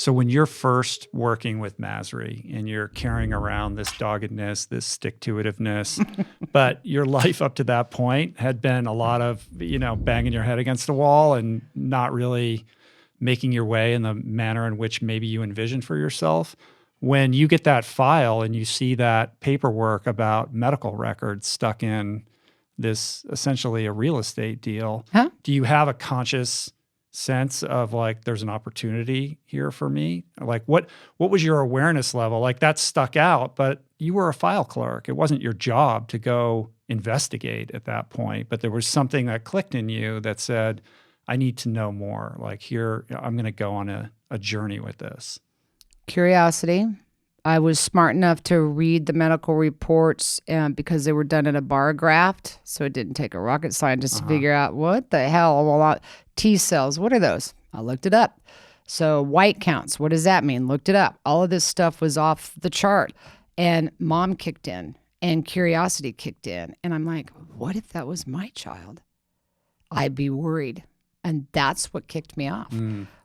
So when you're first working with Masri and you're carrying around this doggedness, this stick-to-itiveness, but your life up to that point had been a lot of, banging your head against the wall and not really making your way in the manner in which maybe you envisioned for yourself. When you get that file and you see that paperwork about medical records stuck in this essentially a real estate deal, do you have a conscious sense of like, there's an opportunity here for me? Like what was your awareness level? Like that stuck out, but you were a file clerk. It wasn't your job to go investigate at that point, but there was something that clicked in you that said, I need to know more. Like here, I'm going to go on a journey with this. Curiosity. I was smart enough to read the medical reports because they were done in a bar graft. So it didn't take a rocket scientist to figure out what the hell. Well, T cells, what are those? I looked it up. So white counts, what does that mean? Looked it up. All of this stuff was off the chart. And mom kicked in and curiosity kicked in. And I'm like, what if that was my child? I'd be worried. And that's what kicked me off,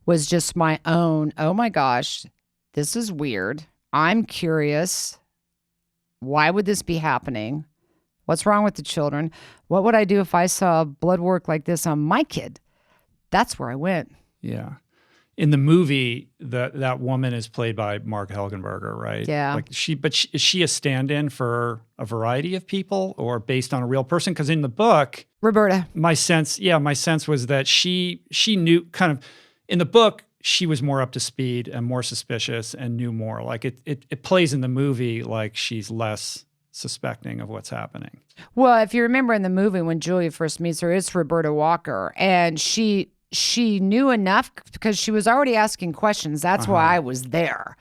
was just my own, oh my gosh, this is weird. I'm curious. Why would this be happening? What's wrong with the children? What would I do if I saw blood work like this on my kid? That's where I went. Yeah. In the movie, that woman is played by Mark Helgenberger, right? Yeah. Like is she a stand-in for a variety of people or based on a real person? Because in the book, Roberta, my sense was that she knew kind of in the book, she was more up to speed and more suspicious and knew more. Like it plays in the movie like she's less suspecting of what's happening. Well, if you remember in the movie when Julia first meets her, it's Roberta Walker. And she knew enough because she was already asking questions. That's why I was there.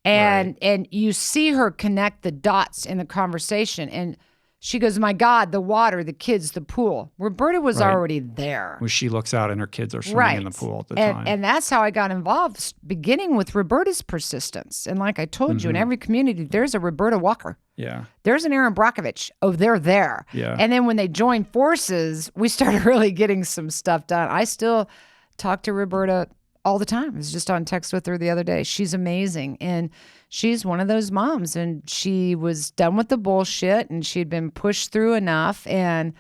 And you see her connect the dots in the conversation. And she goes, my God, the water, the kids, the pool. Roberta was already there. When she looks out and her kids are swimming in the pool at the time. And that's how I got involved, beginning with Roberta's persistence. And like I told you, in every community, there's a Roberta Walker. Yeah. There's an Erin Brockovich. Oh, they're there. Yeah. And then when they joined forces, we started really getting some stuff done. I still talk to Roberta all the time. I was just on text with her the other day. She's amazing. And she's one of those moms. And she was done with the bullshit and she'd been pushed through enough. And,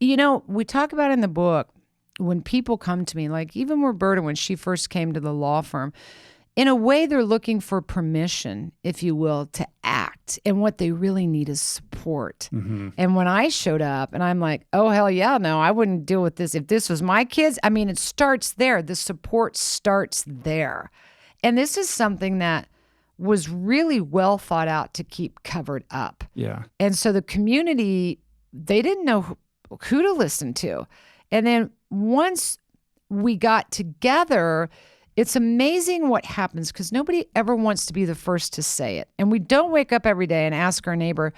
we talk about in the book, when people come to me, like even Roberta, when she first came to the law firm, in a way, they're looking for permission, if you will, to act. And what they really need is support. And when I showed up and I'm like, oh, hell yeah, no, I wouldn't deal with this. If this was my kids, I mean, it starts there. The support starts there. And this is something that was really well thought out to keep covered up. Yeah. And so the community, they didn't know who to listen to. And then once we got together, it's amazing what happens because nobody ever wants to be the first to say it. And we don't wake up every day and ask our neighbor,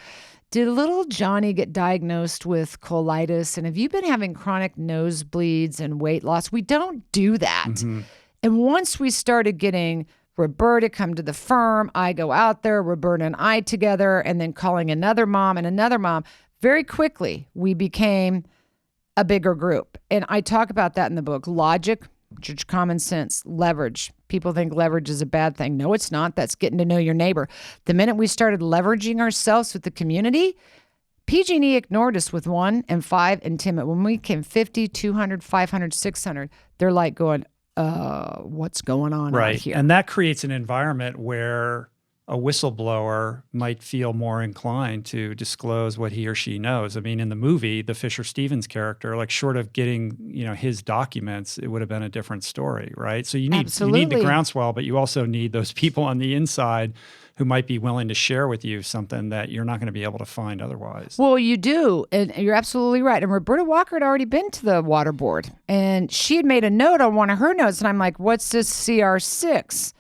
did little Johnny get diagnosed with colitis? And have you been having chronic nosebleeds and weight loss? We don't do that. And once we started getting Roberta come to the firm, I go out there, Roberta and I together, and then calling another mom and another mom, very quickly we became a bigger group. And I talk about that in the book. Logic, just common sense, leverage. People think leverage is a bad thing. No, it's not. That's getting to know your neighbor. The minute we started leveraging ourselves with the community, PG&E ignored us with 1 and 5 and 10. When we came 50, 200, 500, 600, they're like going, what's going on out here? And that creates an environment where a whistleblower might feel more inclined to disclose what he or she knows. I mean, in the movie, the Fisher Stevens character, like short of getting, his documents, it would have been a different story, right? So you need the groundswell, but you also need those people on the inside who might be willing to share with you something that you're not going to be able to find otherwise. Well, you do, and you're absolutely right. And Roberta Walker had already been to the water board, and she had made a note on one of her notes, and I'm like, what's this CR6?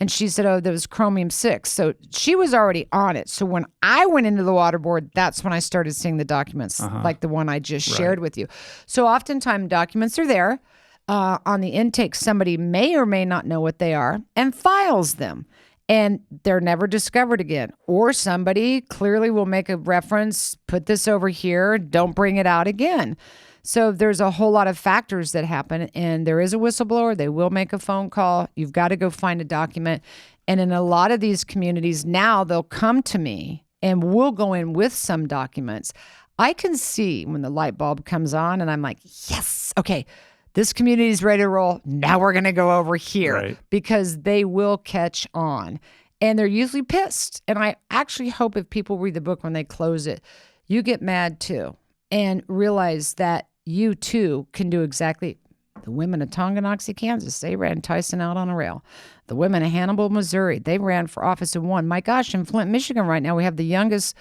And she said, oh, there was chromium 6. So she was already on it. So when I went into the water board, that's when I started seeing the documents, like the one I just shared with you. So oftentimes documents are there. On the intake, somebody may or may not know what they are and files them. And they're never discovered again. Or somebody clearly will make a reference, put this over here, don't bring it out again. So there's a whole lot of factors that happen, and there is a whistleblower. They will make a phone call. You've got to go find a document. And in a lot of these communities now, they'll come to me and we'll go in with some documents. I can see when the light bulb comes on and I'm like, yes, okay, this community is ready to roll. Now we're going to go over here, Right. because they will catch on. And they're usually pissed. And I actually hope if people read the book when they close it, you get mad too and realize that you too can do exactly. The women of Tonganoxie, Kansas, they ran Tyson out on a rail. The women of Hannibal, Missouri, they ran for office and won. My gosh, in Flint, Michigan right now, we have the youngest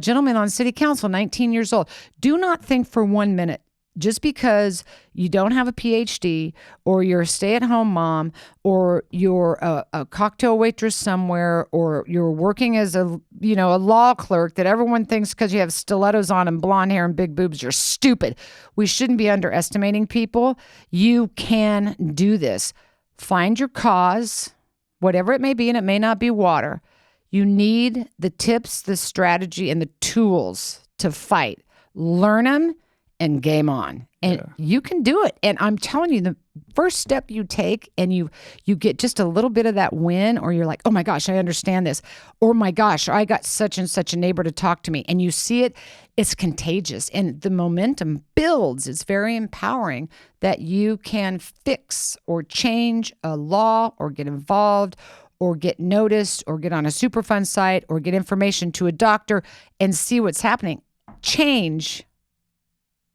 gentleman on city council, 19 years old. Do not think for 1 minute, just because you don't have a PhD or you're a stay-at-home mom or you're a cocktail waitress somewhere or you're working as a law clerk, that everyone thinks because you have stilettos on and blonde hair and big boobs, you're stupid. We shouldn't be underestimating people. You can do this. Find your cause, whatever it may be, and it may not be water. You need the tips, the strategy, and the tools to fight. Learn them and game on. And you can do it. And I'm telling you, the first step you take and you get just a little bit of that win, or you're like, oh my gosh, I understand this. Or my gosh, I got such and such a neighbor to talk to me. And you see it, it's contagious. And the momentum builds. It's very empowering that you can fix or change a law or get involved or get noticed or get on a Superfund site or get information to a doctor and see what's happening. Change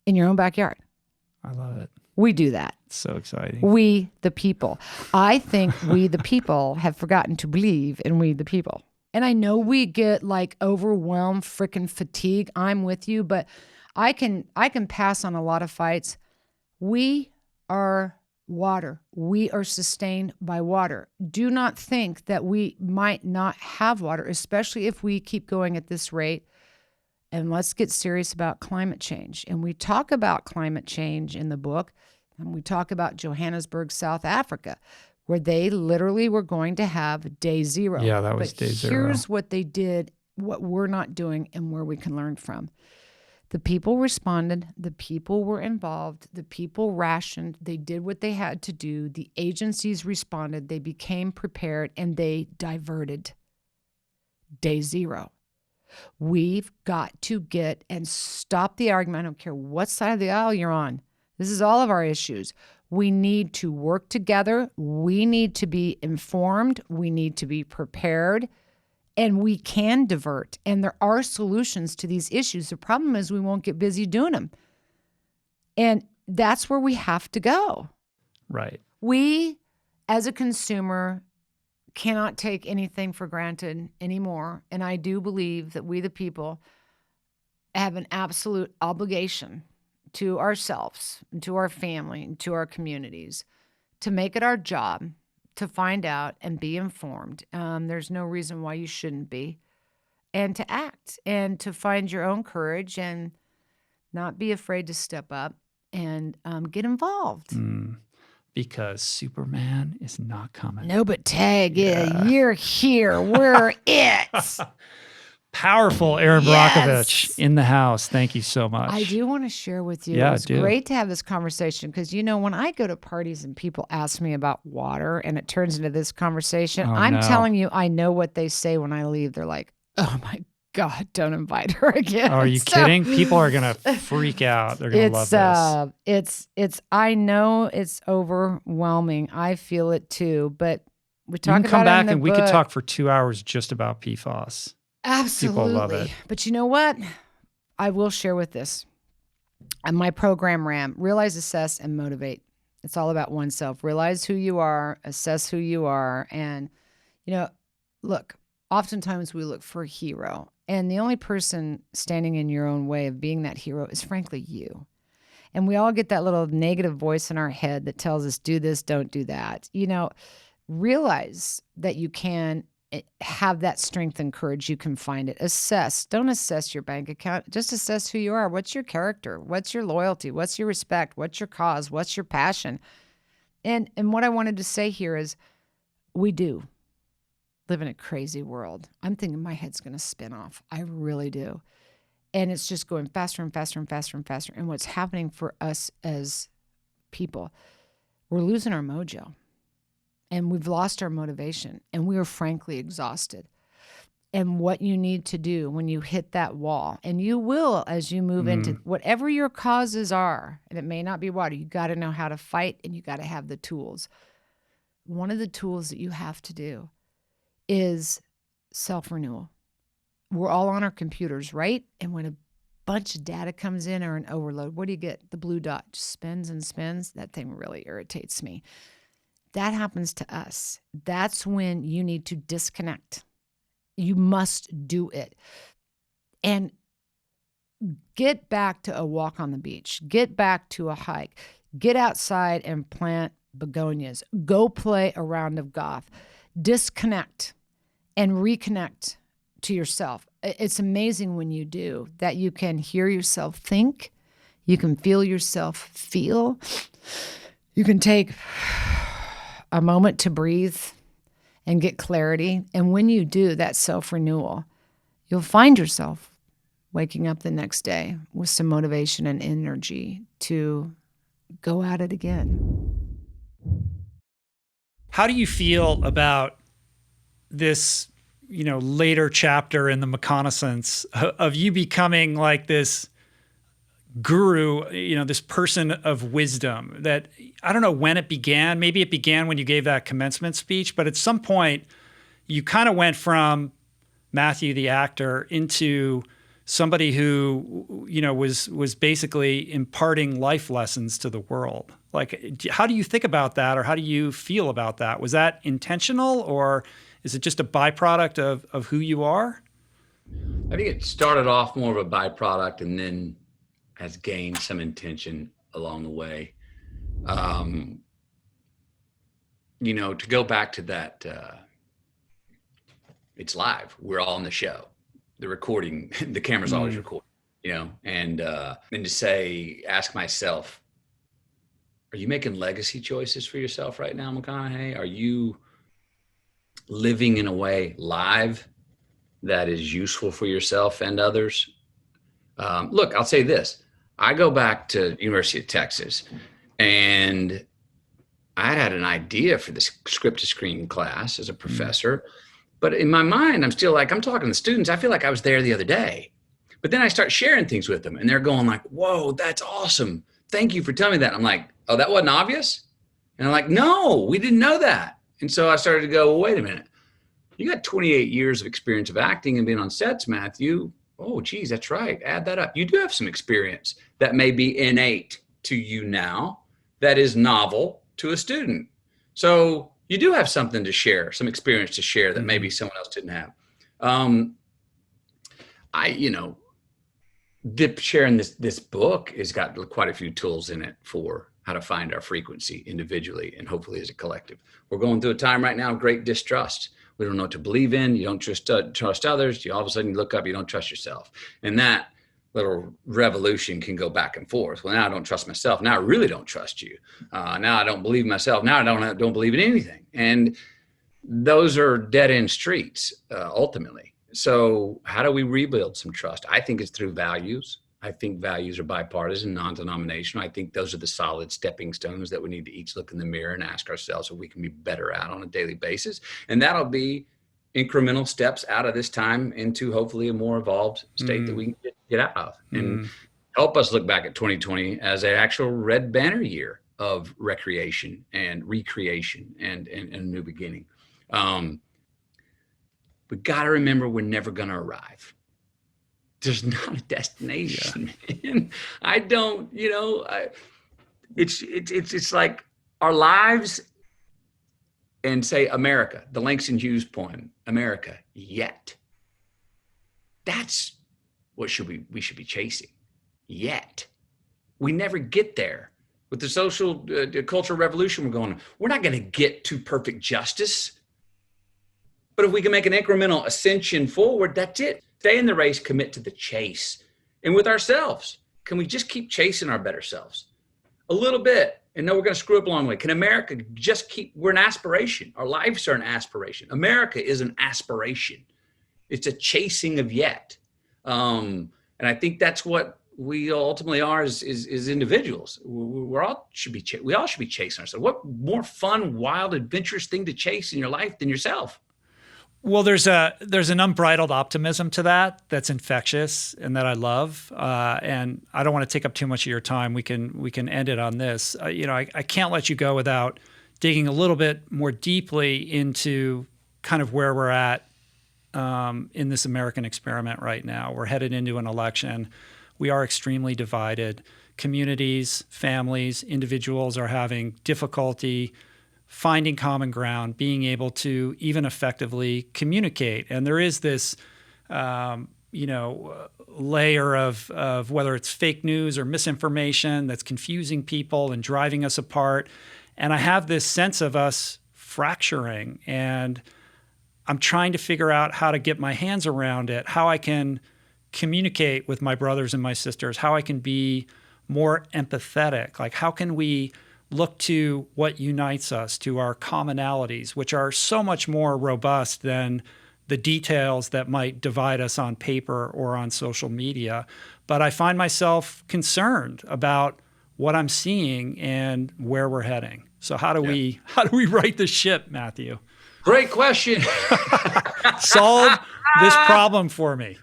in your own backyard. I love it. We do that. It's so exciting. We, the people. I think we, the people, have forgotten to believe in we, the people. And I know we get like overwhelmed, freaking fatigue. I'm with you, but I can pass on a lot of fights. We are water. We are sustained by water. Do not think that we might not have water, especially if we keep going at this rate. And let's get serious about climate change. And we talk about climate change in the book. And we talk about Johannesburg, South Africa, where they literally were going to have day zero. Yeah, that was day zero. Here's what they did, what we're not doing, and where we can learn from. The people responded. The people were involved. The people rationed. They did what they had to do. The agencies responded. They became prepared, and they diverted. Day zero. We've got to get and stop the argument. I don't care what side of the aisle you're on. This is all of our issues. We need to work together. We need to be informed. We need to be prepared. And we can divert. And there are solutions to these issues. The problem is we won't get busy doing them. And that's where we have to go. Right. We, as a consumer, cannot take anything for granted anymore. And I do believe that we, the people, have an absolute obligation to ourselves, and to our family, and to our communities, to make it our job to find out and be informed. There's no reason why you shouldn't be. And to act and to find your own courage and not be afraid to step up and get involved. Because Superman is not coming. No, but tag, you're here. We're it. Powerful Erin Brockovich in the house. Thank you so much. I do want to share with you. Yeah, it's great to have this conversation because, when I go to parties and people ask me about water and it turns into this conversation, I'm telling you, I know what they say when I leave. They're like, oh my God, don't invite her again. Oh, are you kidding? People are going to freak out. They're going to love this. I know it's overwhelming. I feel it too, but we talk about it in the book. You can come back and we could talk for 2 hours just about PFAS. Absolutely. People love it. But you know what? I will share with this. And my program RAM, Realize, Assess, and Motivate. It's all about oneself. Realize who you are, assess who you are. And, look, oftentimes we look for a hero. And the only person standing in your own way of being that hero is frankly you. And we all get that little negative voice in our head that tells us, do this, don't do that. Realize that you can have that strength and courage. You can find it. Assess. Don't assess your bank account. Just assess who you are. What's your character? What's your loyalty? What's your respect? What's your cause? What's your passion? And what I wanted to say here is we do live in a crazy world. I'm thinking my head's going to spin off. I really do. And it's just going faster and faster and faster and faster. And what's happening for us as people, we're losing our mojo and we've lost our motivation and we are frankly exhausted. And what you need to do when you hit that wall, and you will as you move into whatever your causes are, and it may not be water, you got to know how to fight and you got to have the tools. One of the tools that you have to do is self-renewal. We're all on our computers, right? And when a bunch of data comes in or an overload, what do you get? The blue dot just spins and spins. That thing really irritates me. That happens to us. That's when you need to disconnect. You must do it. And get back to a walk on the beach. Get back to a hike. Get outside and plant begonias. Go play a round of golf. Disconnect and reconnect to yourself. It's amazing when you do that. You can hear yourself think. You can feel yourself feel. You can take a moment to breathe and get clarity. And when you do that self-renewal, you'll find yourself waking up the next day with some motivation and energy to go at it again. How do you feel about this, later chapter in the McConaissance of you becoming like this guru, this person of wisdom that, I don't know when it began. Maybe it began when you gave that commencement speech, but at some point you kind of went from Matthew, the actor, into somebody who, was basically imparting life lessons to the world. Like, how do you think about that, or how do you feel about that? Was that intentional, or is it just a byproduct of who you are? I think it started off more of a byproduct and then has gained some intention along the way. To go back to that, it's live. We're all on the show. The recording, the camera's always recording, and to ask myself, are you making legacy choices for yourself right now, McConaughey? Are you living in a way live that is useful for yourself and others? Look, I'll say this. I go back to University of Texas, and I had an idea for this script to screen class as a professor, but in my mind, I'm still like, I'm talking to students. I feel like I was there the other day, but then I start sharing things with them and they're going like, whoa, that's awesome. Thank you for telling me that. I'm like, oh, that wasn't obvious? And I'm like, no, we didn't know that. And so I started to go, well, wait a minute. You got 28 years of experience of acting and being on sets, Matthew. Oh, geez, that's right. Add that up. You do have some experience that may be innate to you now that is novel to a student. So you do have something to share, some experience to share that maybe someone else didn't have. Sharing this book has got quite a few tools in it for how to find our frequency individually and hopefully as a collective. We're going through a time right now of great distrust. We don't know what to believe in. You don't trust others. You all of a sudden you look up, you don't trust yourself. And that little revolution can go back and forth. Well, now I don't trust myself. Now I really don't trust you. Now I don't believe myself. Now I don't believe in anything. And those are dead end streets, ultimately. So how do we rebuild some trust? I think it's through values. I think values are bipartisan, non-denominational. I think those are the solid stepping stones that we need to each look in the mirror and ask ourselves what we can be better at on a daily basis. And that'll be incremental steps out of this time into hopefully a more evolved state that we can get out of and help us look back at 2020 as an actual red banner year of recreation and recreation and a new beginning. We got to remember we're never going to arrive. There's not a destination. Man. I don't, it's like our lives and say America, the Langston Hughes poem, America, yet. That's what we should be chasing. Yet. We never get there. With the social cultural revolution we're not going to get to perfect justice. But if we can make an incremental ascension forward, that's it. Stay in the race, commit to the chase. And with ourselves, can we just keep chasing our better selves a little bit and know we're going to screw up along the way? Can America just we're an aspiration. Our lives are an aspiration. America is an aspiration. It's a chasing of yet. And And I think that's what we ultimately are as individuals. We all should be chasing ourselves. What more fun, wild, adventurous thing to chase in your life than yourself? Well, there's an unbridled optimism to that's infectious and that I love. And I don't want to take up too much of your time. We can end it on this. I can't let you go without digging a little bit more deeply into kind of where we're at in this American experiment right now. We're headed into an election. We are extremely divided. Communities, families, individuals are having difficulty finding common ground, being able to even effectively communicate. And there is this, layer of whether it's fake news or misinformation that's confusing people and driving us apart. And I have this sense of us fracturing, and I'm trying to figure out how to get my hands around it, how I can communicate with my brothers and my sisters, how I can be more empathetic. Like, how can we look to what unites us, to our commonalities, which are so much more robust than the details that might divide us on paper or on social media. But I find myself concerned about what I'm seeing and where we're heading. So how do we right the ship, Matthew? Great question. Solve this problem for me.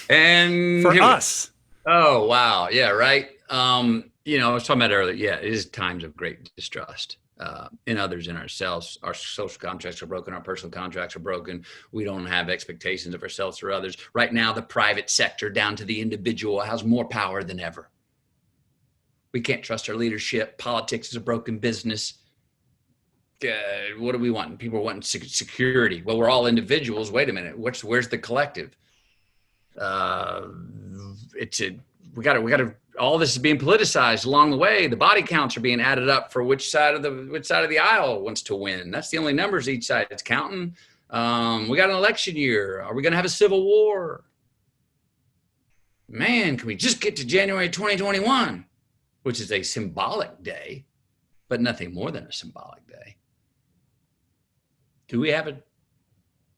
And for us. Oh, wow. Yeah, right. I was talking about earlier. Yeah, it is times of great distrust in others, in ourselves. Our social contracts are broken. Our personal contracts are broken. We don't have expectations of ourselves or others. Right now, the private sector down to the individual has more power than ever. We can't trust our leadership. Politics is a broken business. What do we want? People are wanting security. Well, we're all individuals. Wait a minute. Where's the collective? We got to. All this is being politicized along the way. The body counts are being added up for which side of the aisle wants to win. That's the only numbers each side is counting. We got an election year. Are we going to have a civil war? Man, can we just get to January 2021, which is a symbolic day, but nothing more than a symbolic day. Do we have a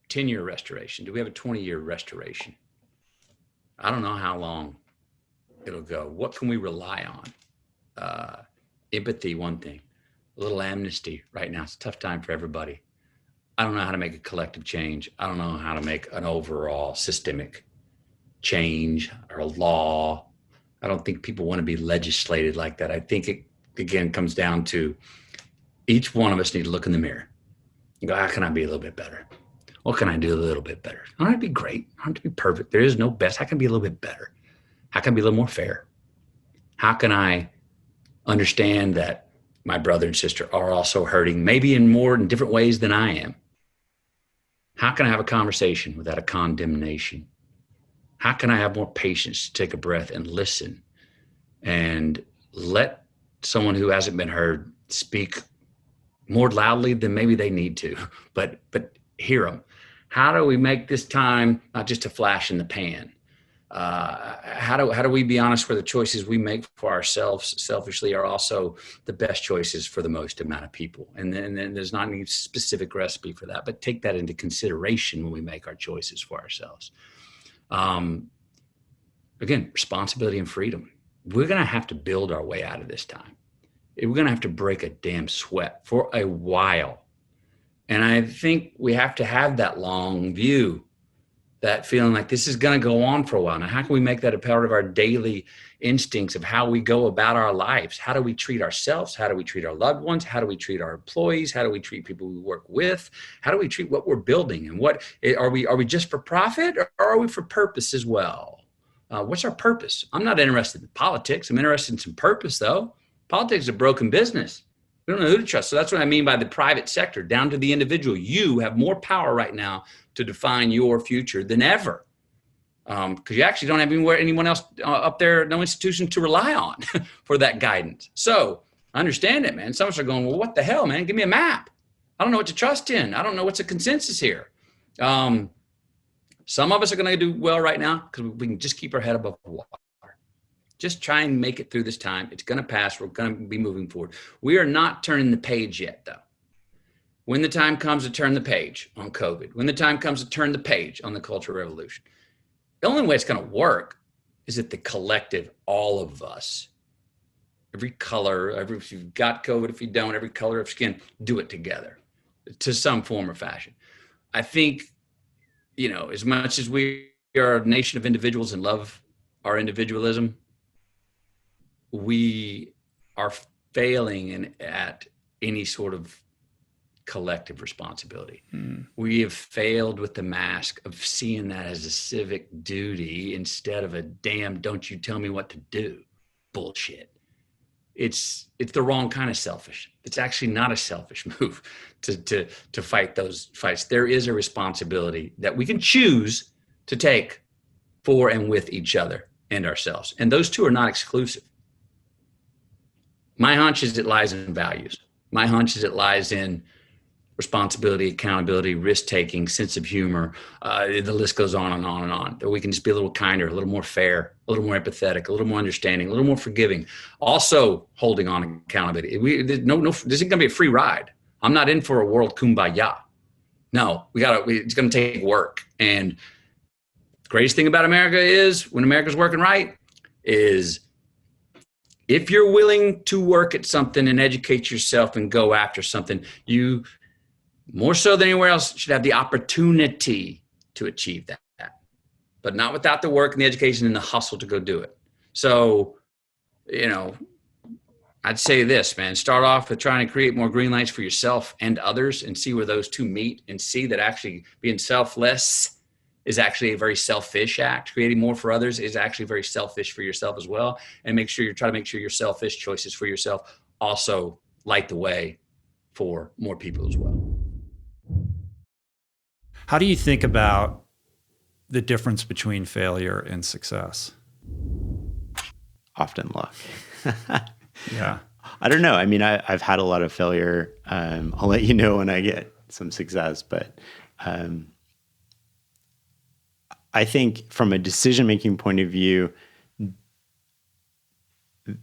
10-year restoration? Do we have a 20-year restoration? I don't know how long it'll go. What can we rely on? Empathy, one thing. A little amnesty right now. It's a tough time for everybody. I don't know how to make a collective change. I don't know how to make an overall systemic change or a law. I don't think people want to be legislated like that. I think it, again, comes down to each one of us need to look in the mirror and go, how can I be a little bit better? What can I do a little bit better? I don't have to be great. I don't have to be perfect. There is no best. How can I be a little bit better? How can I be a little more fair? How can I understand that my brother and sister are also hurting, maybe in different ways than I am? How can I have a conversation without a condemnation? How can I have more patience to take a breath and listen and let someone who hasn't been heard speak more loudly than maybe they need to, but hear them? How do we make this time not just a flash in the pan? How do we be honest where the choices we make for ourselves selfishly are also the best choices for the most amount of people? And then there's not any specific recipe for that, but take that into consideration when we make our choices for ourselves. Again, responsibility and freedom. We're going to have to build our way out of this time. We're going to have to break a damn sweat for a while. And I think we have to have that long view, that feeling like this is going to go on for a while. Now, how can we make that a part of our daily instincts of how we go about our lives? How do we treat ourselves? How do we treat our loved ones? How do we treat our employees? How do we treat people we work with? How do we treat what we're building? And what are we just for profit, or are we for purpose as well? What's our purpose? I'm not interested in politics. I'm interested in some purpose, though. Politics is a broken business. We don't know who to trust. So that's what I mean by the private sector, down to the individual. You have more power right now to define your future than ever, because you actually don't have anyone else up there, no institution to rely on for that guidance. So I understand it, man. Some of us are going, well, what the hell, man? Give me a map. I don't know what to trust in. I don't know what's the consensus here. Some of us are going to do well right now because we can just keep our head above water. Just try and make it through this time. It's going to pass. We're going to be moving forward. We are not turning the page yet, though. When the time comes to turn the page on COVID, when the time comes to turn the page on the Cultural Revolution, the only way it's going to work is that the collective, all of us, every color, if you've got COVID, if you don't, every color of skin, do it together to some form or fashion. I think, as much as we are a nation of individuals and love our individualism, we are failing at any sort of collective responsibility. We have failed with the mask of seeing that as a civic duty instead of a damn don't you tell me what to do bullshit. It's the wrong kind of selfish. It's actually not a selfish move to fight those fights. There is a responsibility that we can choose to take for and with each other and ourselves. And those two are not exclusive. My hunch is it lies in values. My hunch is it lies in responsibility, accountability, risk-taking, sense of humor. The list goes on and on and on. That we can just be a little kinder, a little more fair, a little more empathetic, a little more understanding, a little more forgiving. Also holding on accountability. This isn't going to be a free ride. I'm not in for a world kumbaya. No, it's going to take work. And the greatest thing about America is, when America's working right, is if you're willing to work at something and educate yourself and go after something, you, more so than anywhere else, should have the opportunity to achieve that, but not without the work and the education and the hustle to go do it. So, I'd say this, man, start off with trying to create more green lights for yourself and others and see where those two meet, and see that actually being selfless is actually a very selfish act. Creating more for others is actually very selfish for yourself as well. And try to make sure your selfish choices for yourself also light the way for more people as well. How do you think about the difference between failure and success? Often luck. Yeah. I don't know. I mean, I've had a lot of failure. I'll let you know when I get some success, but I think from a decision-making point of view, the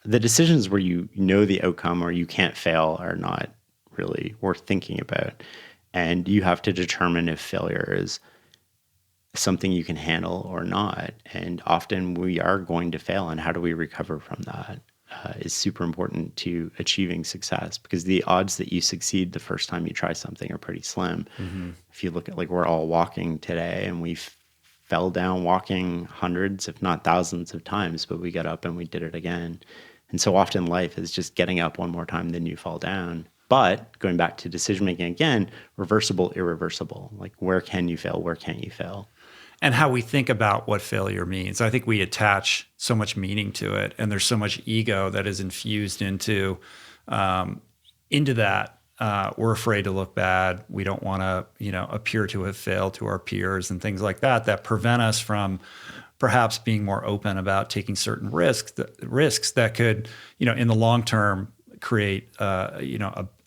decisions where you know the outcome or you can't fail are not really worth thinking about. And you have to determine if failure is something you can handle or not. And often we are going to fail, and how do we recover from that is super important to achieving success, because the odds that you succeed the first time you try something are pretty slim. Mm-hmm. If you look at, like, we're all walking today and we fell down walking hundreds, if not thousands of times, but we got up and we did it again. And so often life is just getting up one more time than you fall down. But going back to decision-making again, reversible, irreversible. Like, where can you fail? Where can't you fail? And how we think about what failure means. I think we attach so much meaning to it, and there's so much ego that is infused into that. We're afraid to look bad. We don't want to, appear to have failed to our peers and things like that prevent us from perhaps being more open about taking certain risks that could, in the long term, create,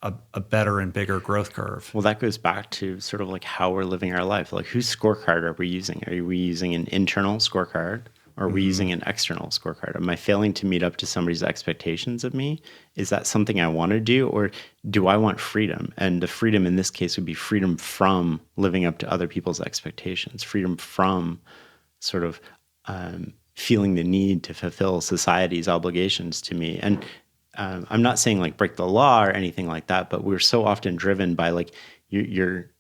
a better and bigger growth curve. Well, that goes back to sort of like how we're living our life. Like, whose scorecard are we using? Are we using an internal scorecard, or are we using an external scorecard? Am I failing to meet up to somebody's expectations of me? Is that something I want to do, or do I want freedom? And the freedom in this case would be freedom from living up to other people's expectations, freedom from sort of feeling the need to fulfill society's obligations to me. And I'm not saying like break the law or anything like that, but we're so often driven by, like, you're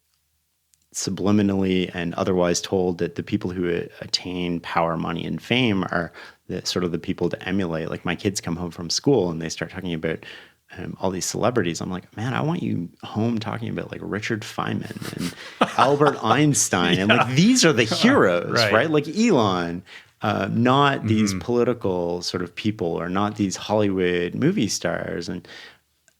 subliminally and otherwise told that the people who attain power, money, and fame are the people to emulate. Like, my kids come home from school and they start talking about all these celebrities. I'm like, man, I want you home talking about, like, Richard Feynman and Albert Einstein. Yeah. And, like, these are the heroes, right? Like Elon. Not these political sort of people, or not these Hollywood movie stars. And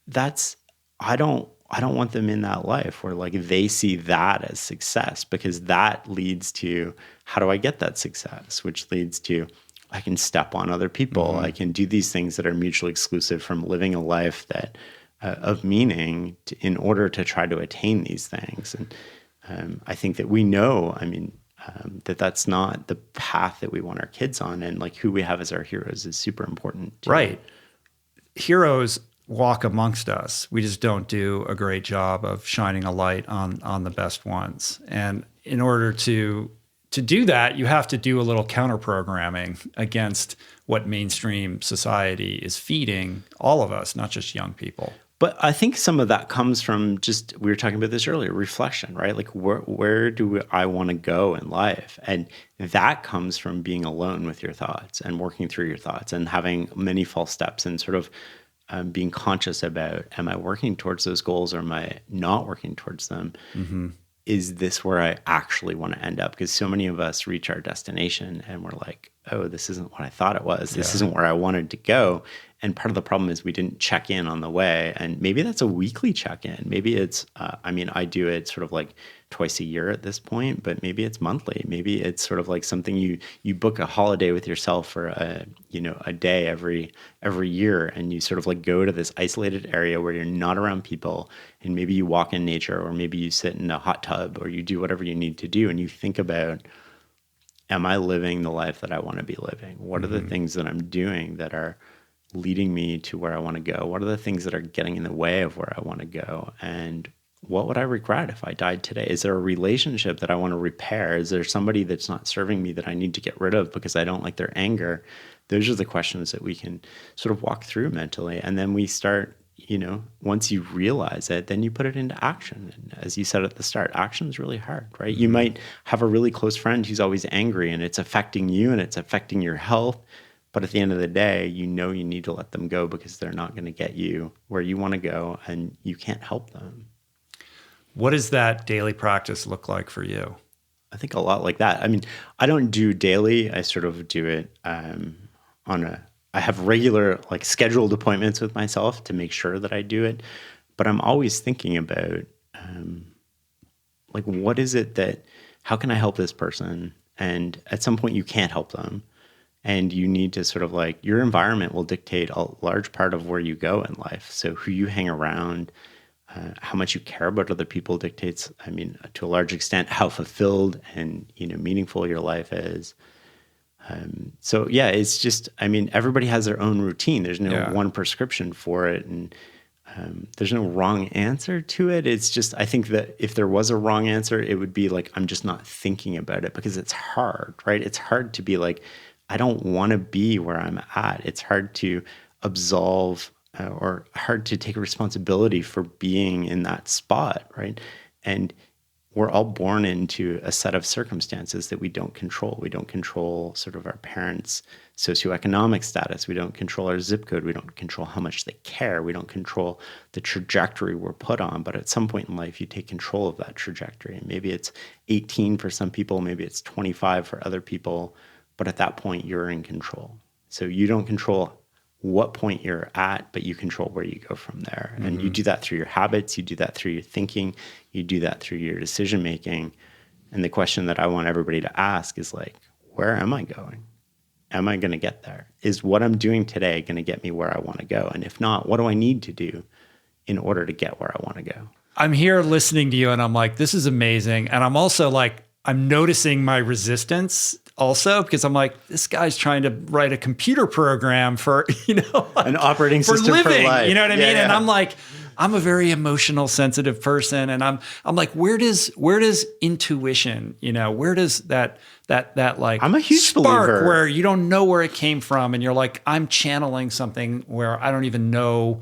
I don't want them in that life where, like, they see that as success, because that leads to, how do I get that success? Which leads to, I can step on other people. I can do these things that are mutually exclusive from living a life that of meaning in order to try to attain these things. And I think that we know, that's not the path that we want our kids on, and, like, who we have as our heroes is super important too. Right. Heroes walk amongst us. We just don't do a great job of shining a light on the best ones. And in order to to do that, you have to do a little counter programming against what mainstream society is feeding all of us, not just young people. But I think some of that comes from just, we were talking about this earlier, reflection, right? Like where do I want to go in life? And that comes from being alone with your thoughts and working through your thoughts and having many false steps and sort of being conscious about, am I working towards those goals or am I not working towards them? Mm-hmm. Is this where I actually want to end up? Because so many of us reach our destination and we're like, oh, this isn't what I thought it was. This isn't where I wanted to go. And part of the problem is we didn't check in on the way. And maybe that's a weekly check-in. Maybe it's, I do it sort of like twice a year at this point, but maybe it's monthly. Maybe it's sort of like something you book a holiday with yourself for a day every year, and you sort of like go to this isolated area where you're not around people, and maybe you walk in nature, or maybe you sit in a hot tub, or you do whatever you need to do, and you think about, am I living the life that I want to be living? What are the things that I'm doing that are leading me to where I want to go? What are the things that are getting in the way of where I want to go? And what would I regret if I died today? Is there a relationship that I want to repair? Is there somebody that's not serving me that I need to get rid of because I don't like their anger? Those are the questions that we can sort of walk through mentally. And then we start, once you realize it, then you put it into action. And as you said at the start, action is really hard, right? You might have a really close friend who's always angry and it's affecting you and it's affecting your health. But at the end of the day, you need to let them go because they're not going to get you where you want to go and you can't help them. What does that daily practice look like for you? I think a lot like that. I mean, I don't do daily. I sort of do it I have regular like scheduled appointments with myself to make sure that I do it. But I'm always thinking about like, what is it how can I help this person? And at some point you can't help them. And you need to sort of like, your environment will dictate a large part of where you go in life. So who you hang around, how much you care about other people dictates, to a large extent, how fulfilled and, meaningful your life is. So yeah, it's just, everybody has their own routine. There's no one prescription for it. And there's no wrong answer to it. It's just, I think that if there was a wrong answer, it would be like, I'm just not thinking about it because it's hard, right? It's hard to be like, I don't want to be where I'm at. It's hard to absolve or hard to take responsibility for being in that spot, right? And we're all born into a set of circumstances that we don't control. We don't control sort of our parents' socioeconomic status. We don't control our zip code. We don't control how much they care. We don't control the trajectory we're put on. But at some point in life, you take control of that trajectory. And maybe it's 18 for some people. Maybe it's 25 for other people. But at that point, you're in control. So you don't control what point you're at, but you control where you go from there. Mm-hmm. And you do that through your habits. You do that through your thinking. You do that through your decision making. And the question that I want everybody to ask is like, where am I going? Am I going to get there? Is what I'm doing today going to get me where I want to go? And if not, what do I need to do in order to get where I want to go? I'm here listening to you and I'm like, this is amazing. And I'm also like, I'm noticing my resistance also because I'm like, this guy's trying to write a computer program for, an operating system for living, life. You know what I mean? Yeah. And I'm like, I'm a very emotional, sensitive person. And I'm like, where does intuition, where does that like I'm a huge spark believer. Where you don't know where it came from. And you're like, I'm channeling something where I don't even know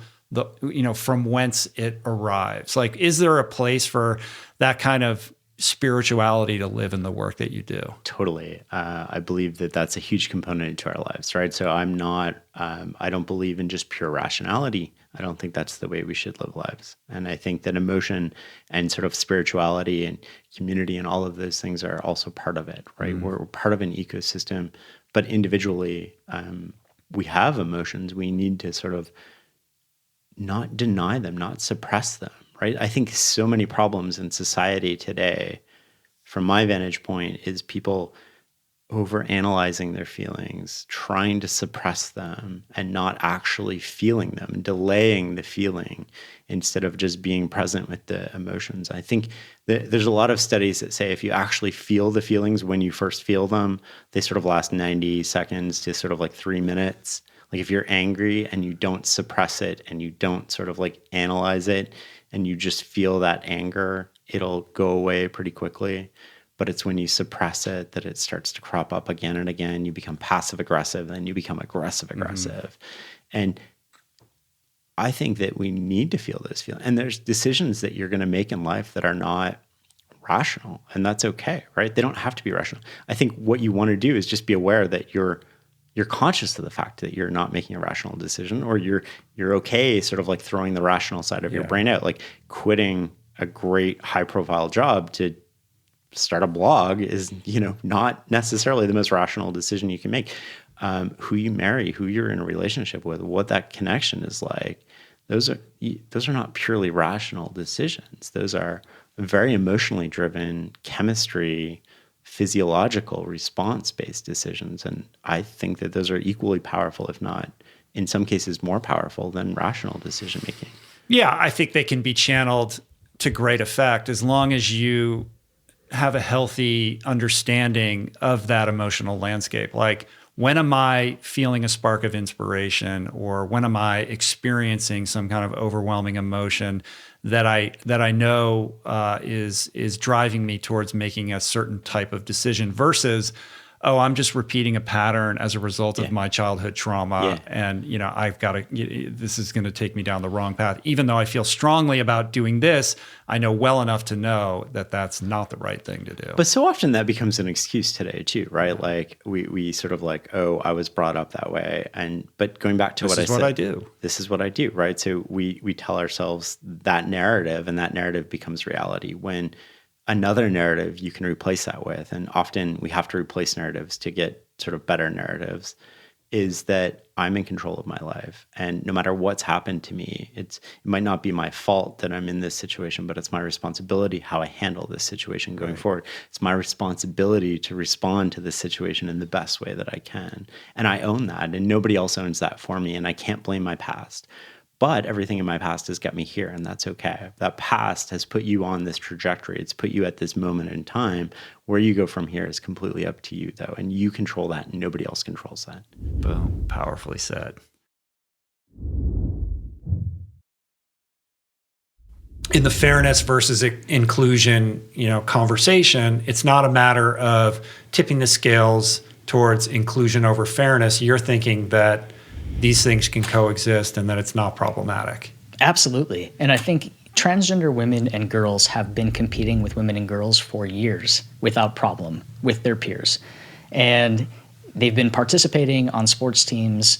from whence it arrives. Like, is there a place for that kind of spirituality to live in the work that you do? Totally. I believe that that's a huge component to our lives, right? So I don't believe in just pure rationality. I don't think that's the way we should live lives. And I think that emotion and sort of spirituality and community and all of those things are also part of it, right? Mm. We're part of an ecosystem, but individually, we have emotions. We need to sort of not deny them, not suppress them. Right? I think so many problems in society today, from my vantage point, is people overanalyzing their feelings, trying to suppress them and not actually feeling them, delaying the feeling instead of just being present with the emotions. I think there's a lot of studies that say if you actually feel the feelings when you first feel them, they sort of last 90 seconds to sort of like 3 minutes. Like if you're angry and you don't suppress it and you don't sort of like analyze it, and you just feel that anger, it'll go away pretty quickly. but it's when you suppress it that it starts to crop up again and again. You become passive aggressive, then you become aggressive aggressive. And I think that we need to feel those feelings. And there's decisions that you're going to make in life that are not rational, and that's okay, right? They don't have to be rational. I think what you want to do is just be aware that you're conscious of the fact that you're not making a rational decision, or you're okay sort of like throwing the rational side of your brain out, like quitting a great high profile job to start a blog is, not necessarily the most rational decision you can make. Who you marry, who you're in a relationship with, what that connection is like, those are not purely rational decisions. Those are very emotionally driven, chemistry, physiological, response-based decisions. And I think that those are equally powerful, if not in some cases more powerful than rational decision making. Yeah, I think they can be channeled to great effect as long as you have a healthy understanding of that emotional landscape. Like, when am I feeling a spark of inspiration, or when am I experiencing some kind of overwhelming emotion that I know is driving me towards making a certain type of decision, versus, oh, I'm just repeating a pattern as a result of my childhood trauma, and I've got to. This is going to take me down the wrong path. Even though I feel strongly about doing this, I know well enough to know that that's not the right thing to do. But so often that becomes an excuse today too, right? Like we sort of like, oh, I was brought up that way, but going back to what I said, this is what I do, right? So we tell ourselves that narrative, and that narrative becomes reality when another narrative you can replace that with, and often we have to replace narratives to get sort of better narratives, is that I'm in control of my life. And no matter what's happened to me, it might not be my fault that I'm in this situation, but it's my responsibility how I handle this situation going forward. It's my responsibility to respond to this situation in the best way that I can. And I own that, and nobody else owns that for me, and I can't blame my past. But everything in my past has got me here, and that's okay. That past has put you on this trajectory. It's put you at this moment in time. Where you go from here is completely up to you, though, and you control that, and nobody else controls that. Boom. Powerfully said. In the fairness versus inclusion, conversation, it's not a matter of tipping the scales towards inclusion over fairness. You're thinking that these things can coexist and that it's not problematic. Absolutely. And I think transgender women and girls have been competing with women and girls for years without problem with their peers. And they've been participating on sports teams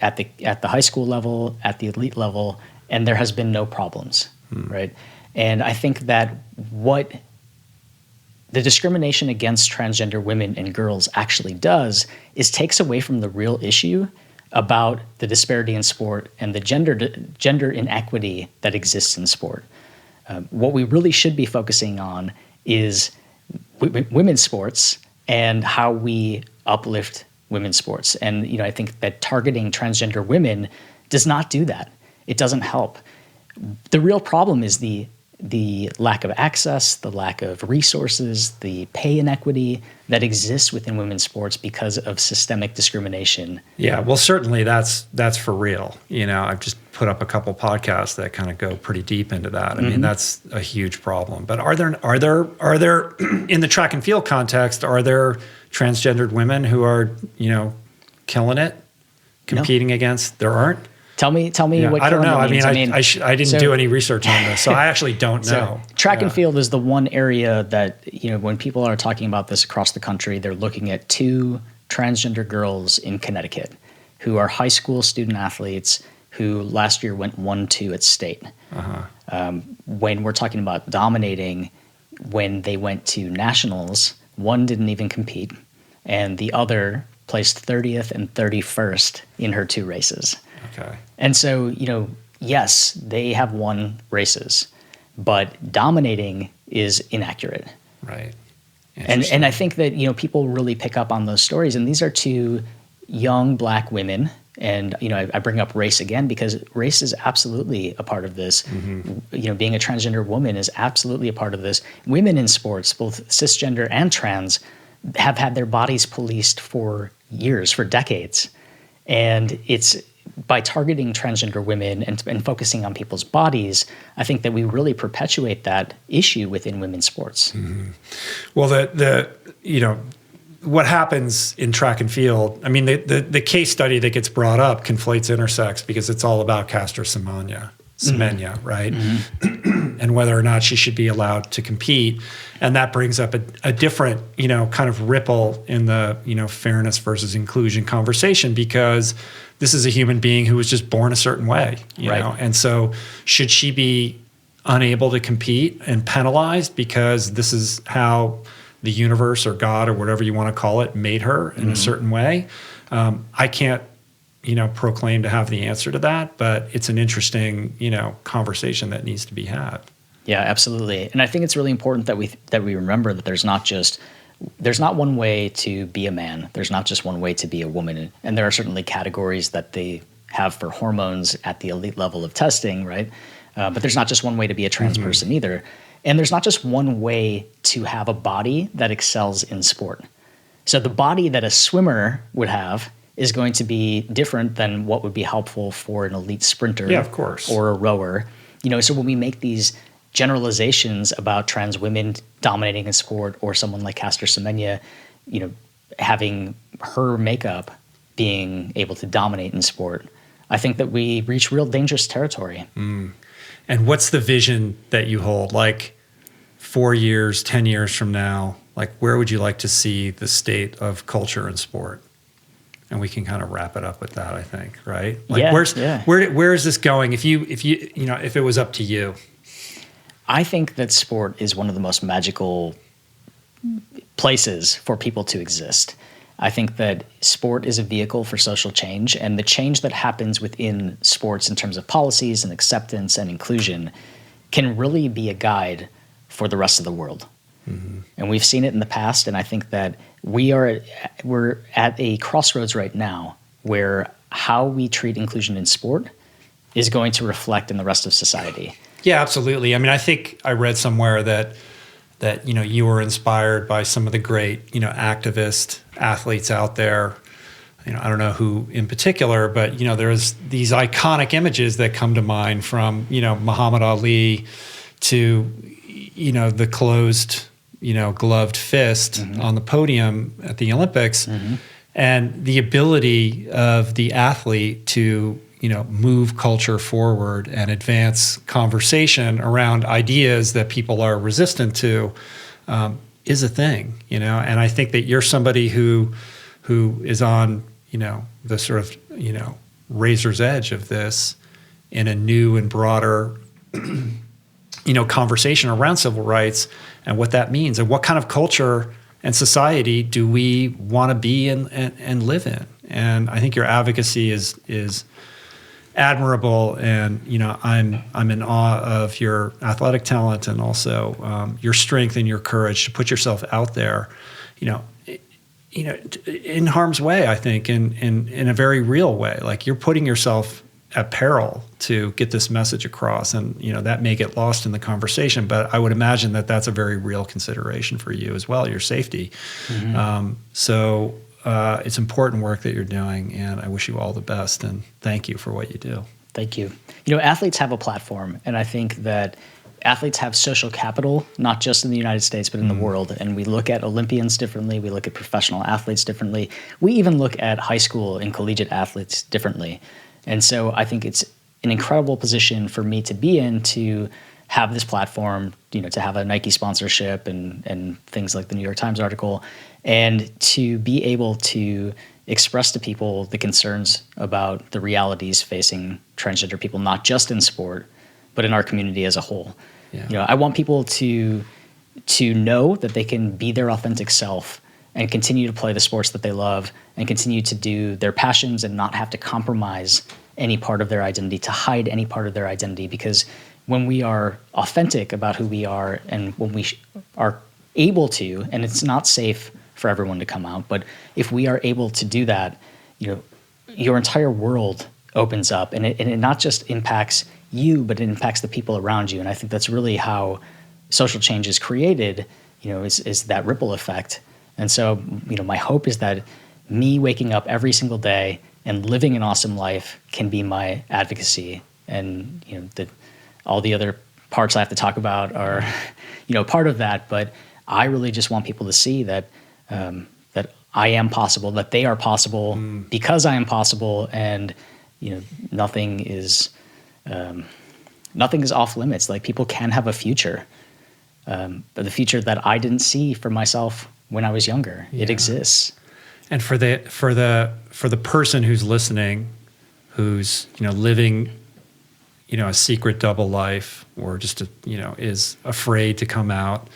at the high school level, at the elite level, and there has been no problems, right? And I think that what the discrimination against transgender women and girls actually does is takes away from the real issue about the disparity in sport and the gender inequity that exists in sport. What we really should be focusing on is women's sports and how we uplift women's sports. And I think that targeting transgender women does not do that. It doesn't help. The real problem is the lack of access, the lack of resources, the pay inequity that exists within women's sports because of systemic discrimination. Yeah, well, certainly that's for real. I've just put up a couple podcasts that kind of go pretty deep into that. I mean, that's a huge problem. But are there in the track and field context, are there transgendered women who are killing it, competing against? There aren't. Tell me what I don't know. means. I didn't do any research on this, so I actually don't know. Track and field is the one area that, when people are talking about this across the country, they're looking at 2 transgender girls in Connecticut who are high school student athletes who last year went 1-2 at state. When we're talking about dominating, when they went to nationals, one didn't even compete, and the other placed 30th and 31st in her 2 races. Okay. And so, yes, they have won races, but dominating is inaccurate. Right. And I think that, people really pick up on those stories. And these are 2 young Black women. And, I bring up race again because race is absolutely a part of this. Being a transgender woman is absolutely a part of this. Women in sports, both cisgender and trans, have had their bodies policed for years, for decades. And it's by targeting transgender women and focusing on people's bodies, I think that we really perpetuate that issue within women's sports. Well, what happens in track and field, I mean, the case study that gets brought up conflates intersex because it's all about Caster Semenya, right? And whether or not she should be allowed to compete. And that brings up a different, kind of ripple in the, fairness versus inclusion conversation, because this is a human being who was just born a certain way, you know? And so should she be unable to compete and penalized because this is how the universe or God or whatever you want to call it made her in a certain way? I can't, proclaim to have the answer to that, but it's an interesting, conversation that needs to be had. Yeah, absolutely. And I think it's really important that we remember that there's not one way to be a man. There's not just one way to be a woman. And there are certainly categories that they have for hormones at the elite level of testing, right? But there's not just one way to be a trans person either. And there's not just one way to have a body that excels in sport. So the body that a swimmer would have is going to be different than what would be helpful for an elite sprinter, yeah, of course, or a rower. So when we make these generalizations about trans women dominating in sport, or someone like Caster Semenya, having her makeup being able to dominate in sport, I think that we reach real dangerous territory. And what's the vision that you hold? Like 4 years, 10 years from now, like where would you like to see the state of culture and sport? And we can kind of wrap it up with that, I think, right? Like where is this going? If it was up to you? I think that sport is one of the most magical places for people to exist. I think that sport is a vehicle for social change, and the change that happens within sports in terms of policies and acceptance and inclusion can really be a guide for the rest of the world. And we've seen it in the past, and I think that we're at a crossroads right now where how we treat inclusion in sport is going to reflect in the rest of society. Yeah, absolutely. I mean, I think I read somewhere that you were inspired by some of the great, activist athletes out there. I don't know who in particular, but there's these iconic images that come to mind, from Muhammad Ali to the closed gloved fist on the podium at the Olympics, and the ability of the athlete to move culture forward and advance conversation around ideas that people are resistant to, is a thing, and I think that you're somebody who is on the sort of razor's edge of this in a new and broader conversation around civil rights and what that means, and what kind of culture and society do we want to be and live in. And I think your advocacy is admirable, and I'm in awe of your athletic talent, and also your strength and your courage to put yourself out there, in harm's way. I think in a very real way, like you're putting yourself at peril to get this message across, and that may get lost in the conversation, but I would imagine that that's a very real consideration for you as well, your safety. So it's important work that you're doing, and I wish you all the best, and thank you for what you do. Thank you. Athletes have a platform, and I think that athletes have social capital, not just in the United States, but in the world. And we look at Olympians differently. We look at professional athletes differently. We even look at high school and collegiate athletes differently. And so I think it's an incredible position for me to be in, to have this platform, to have a Nike sponsorship and things like the New York Times article, and to be able to express to people the concerns about the realities facing transgender people, not just in sport, but in our community as a whole. Yeah. I want people to know that they can be their authentic self and continue to play the sports that they love and continue to do their passions and not have to compromise any part of their identity, to hide any part of their identity. Because when we are authentic about who we are, and when we are able to, and it's not safe for everyone to come out, but if we are able to do that, your entire world opens up, and it not just impacts you, but it impacts the people around you. And I think that's really how social change is created, is that ripple effect. And so, my hope is that me waking up every single day and living an awesome life can be my advocacy. And, all the other parts I have to talk about are, part of that. But I really just want people to see that, that I am possible, that they are possible because I am possible. And, nothing is off limits. Like, people can have a future, but the future that I didn't see for myself when I was younger, it exists. And for the person who's listening, who's living, a secret double life, or just is afraid to come out,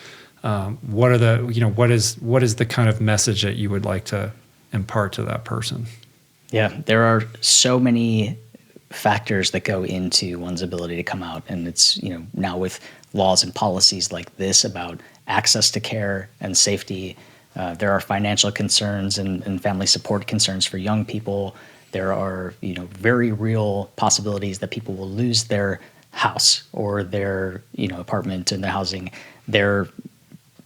what are the what is the kind of message that you would like to impart to that person? Yeah, there are so many factors that go into one's ability to come out, and it's now with laws and policies like this about access to care and safety. There are financial concerns and family support concerns for young people. There are, very real possibilities that people will lose their house or their, apartment and their housing, their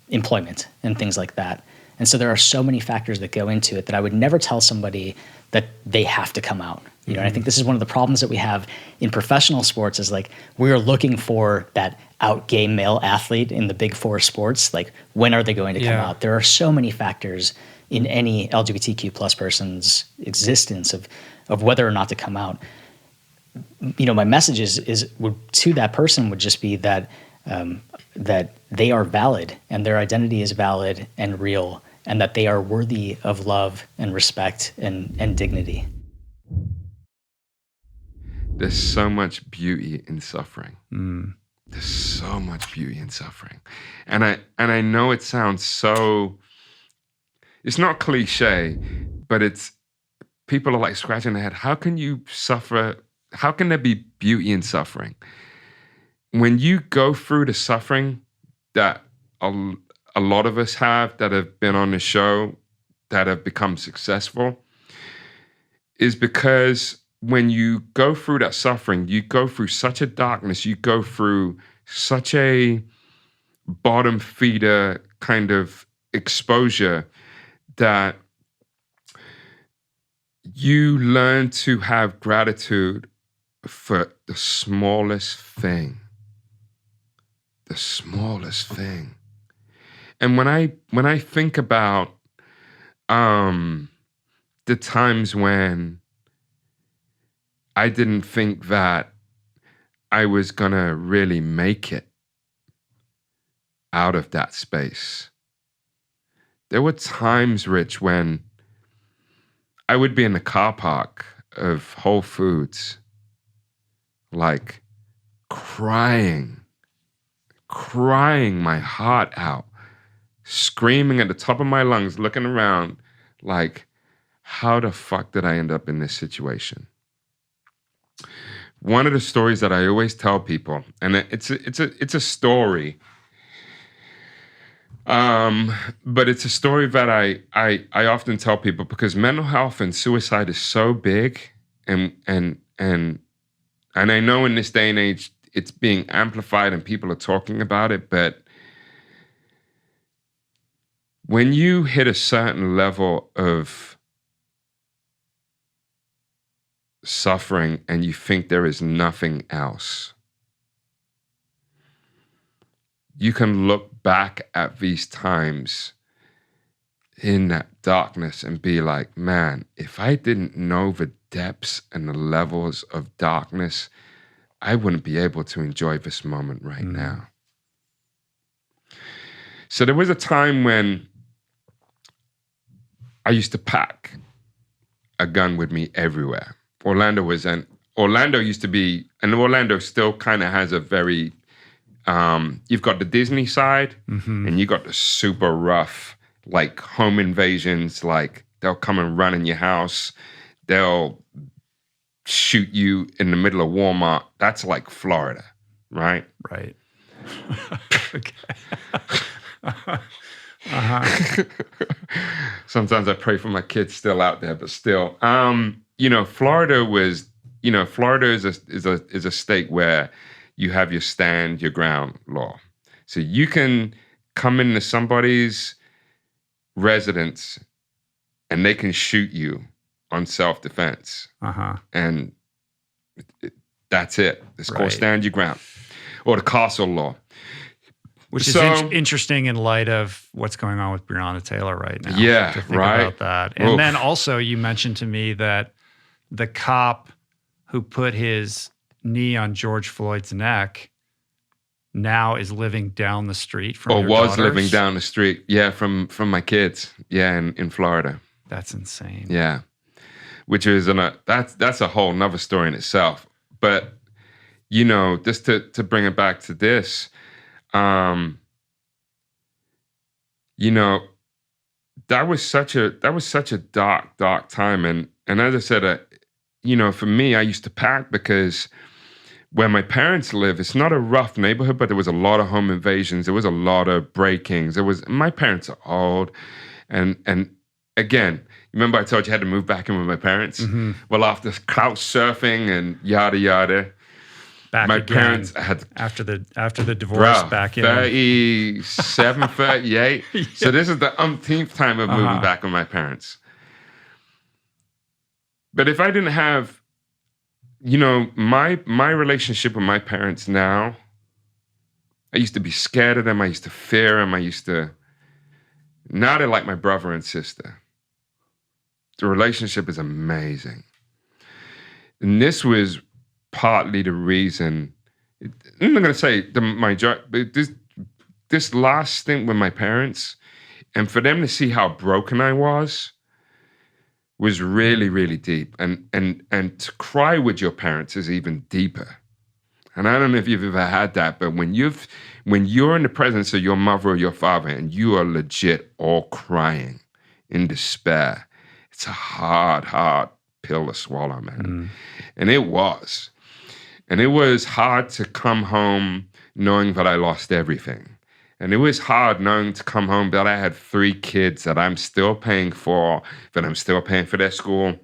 employment and things like that. And so there are so many factors that go into it that I would never tell somebody that they have to come out. And I think this is one of the problems that we have in professional sports is like, we're looking for that out gay male athlete in the big four sports. Like, when are they going to come out? There are so many factors in any LGBTQ plus person's existence of whether or not to come out. My message to that person would just be that, that they are valid and their identity is valid and real, and that they are worthy of love and respect and dignity. There's so much beauty in suffering. There's so much beauty in suffering. And I know it sounds so, it's not cliche, but it's, people are like scratching their head. How can you suffer? How can there be beauty in suffering? When you go through the suffering that a lot of us have that have been on the show, that have become successful, is because when you go through that suffering, you go through such a darkness, you go through such a bottom feeder kind of exposure that you learn to have gratitude for the smallest thing. The smallest thing. And when I think about the times when I didn't think that I was gonna really make it out of that space. There were times, Rich, when I would be in the car park of Whole Foods, like crying my heart out, screaming at the top of my lungs, looking around like, how the fuck did I end up in this situation? One of the stories that I always tell people, and it's a story, but it's a story that I often tell people because mental health and suicide is so big, and I know in this day and age it's being amplified and people are talking about it, but when you hit a certain level of suffering and you think there is nothing else, you can look back at these times in that darkness and be like, man, if I didn't know the depths and the levels of darkness, I wouldn't be able to enjoy this moment right now. So there was a time when I used to pack a gun with me everywhere. Orlando used to be, and Orlando still kind of has a very, you've got the Disney side and you got the super rough, like home invasions, like they'll come and run in your house. They'll shoot you in the middle of Walmart. That's like Florida, right? Right. Okay. Sometimes I pray for my kids still out there, but still, Florida is a state where you have your stand your ground law. So you can come into somebody's residence and they can shoot you on self-defense. Uh-huh. And that's it. It's called Right. stand your ground, or the castle law. Which is interesting in light of what's going on with Breonna Taylor right now. Yeah, to think right. about that. And Oof. then also you mentioned to me that the cop who put his knee on George Floyd's neck now is living down the street from Or your was daughters. living down the street. Yeah, from my kids. Yeah, in Florida. That's insane. Yeah. Which is, that's a whole nother story in itself. But, you know, just to bring it back to this, you know, that was such a dark time. And as I said, you know, for me, I used to pack because where my parents live, it's not a rough neighborhood, but there was a lot of home invasions. There was a lot of break-ins. My parents are old. And again, remember I told you I had to move back in with my parents? Mm-hmm. Well, after couch surfing and yada, yada, my again, parents had after the divorce back in 37, 38. Yeah. So this is the umpteenth time of moving back with my parents. But if I didn't have, you know, my relationship with my parents now, I used to be scared of them. I used to fear them. Now they're like my brother and sister. The relationship is amazing. And this was partly the reason, I'm not going to say this last stint with my parents, and for them to see how broken I was really, really deep. And to cry with your parents is even deeper. And I don't know if you've ever had that, but when you're in the presence of your mother or your father and you are legit all crying in despair, it's a hard pill to swallow, man. Mm. And it was. And it was hard to come home knowing that I lost everything. And it was hard knowing to come home that I had 3 kids that I'm still paying for, that I'm still paying for their school.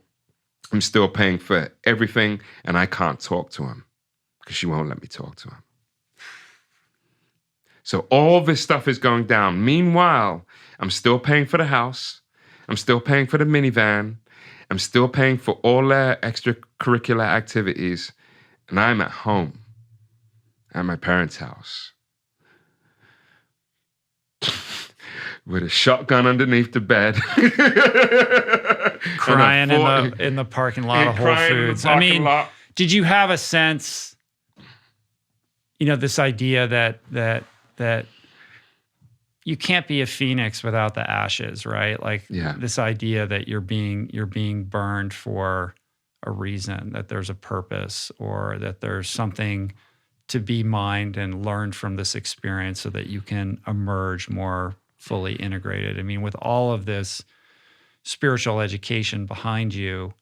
I'm still paying for everything, and I can't talk to them because she won't let me talk to them. So all this stuff is going down. Meanwhile, I'm still paying for the house. I'm still paying for the minivan. I'm still paying for all their extracurricular activities. And I'm at home at my parents' house with a shotgun underneath the bed. Crying in the parking lot of Whole Foods. I mean, did you have a sense, you know, this idea that you can't be a phoenix without the ashes, right? Like this idea that you're being burned for a reason, that there's a purpose, or that there's something to be mined and learned from this experience so that you can emerge more fully integrated. I mean, with all of this spiritual education behind you,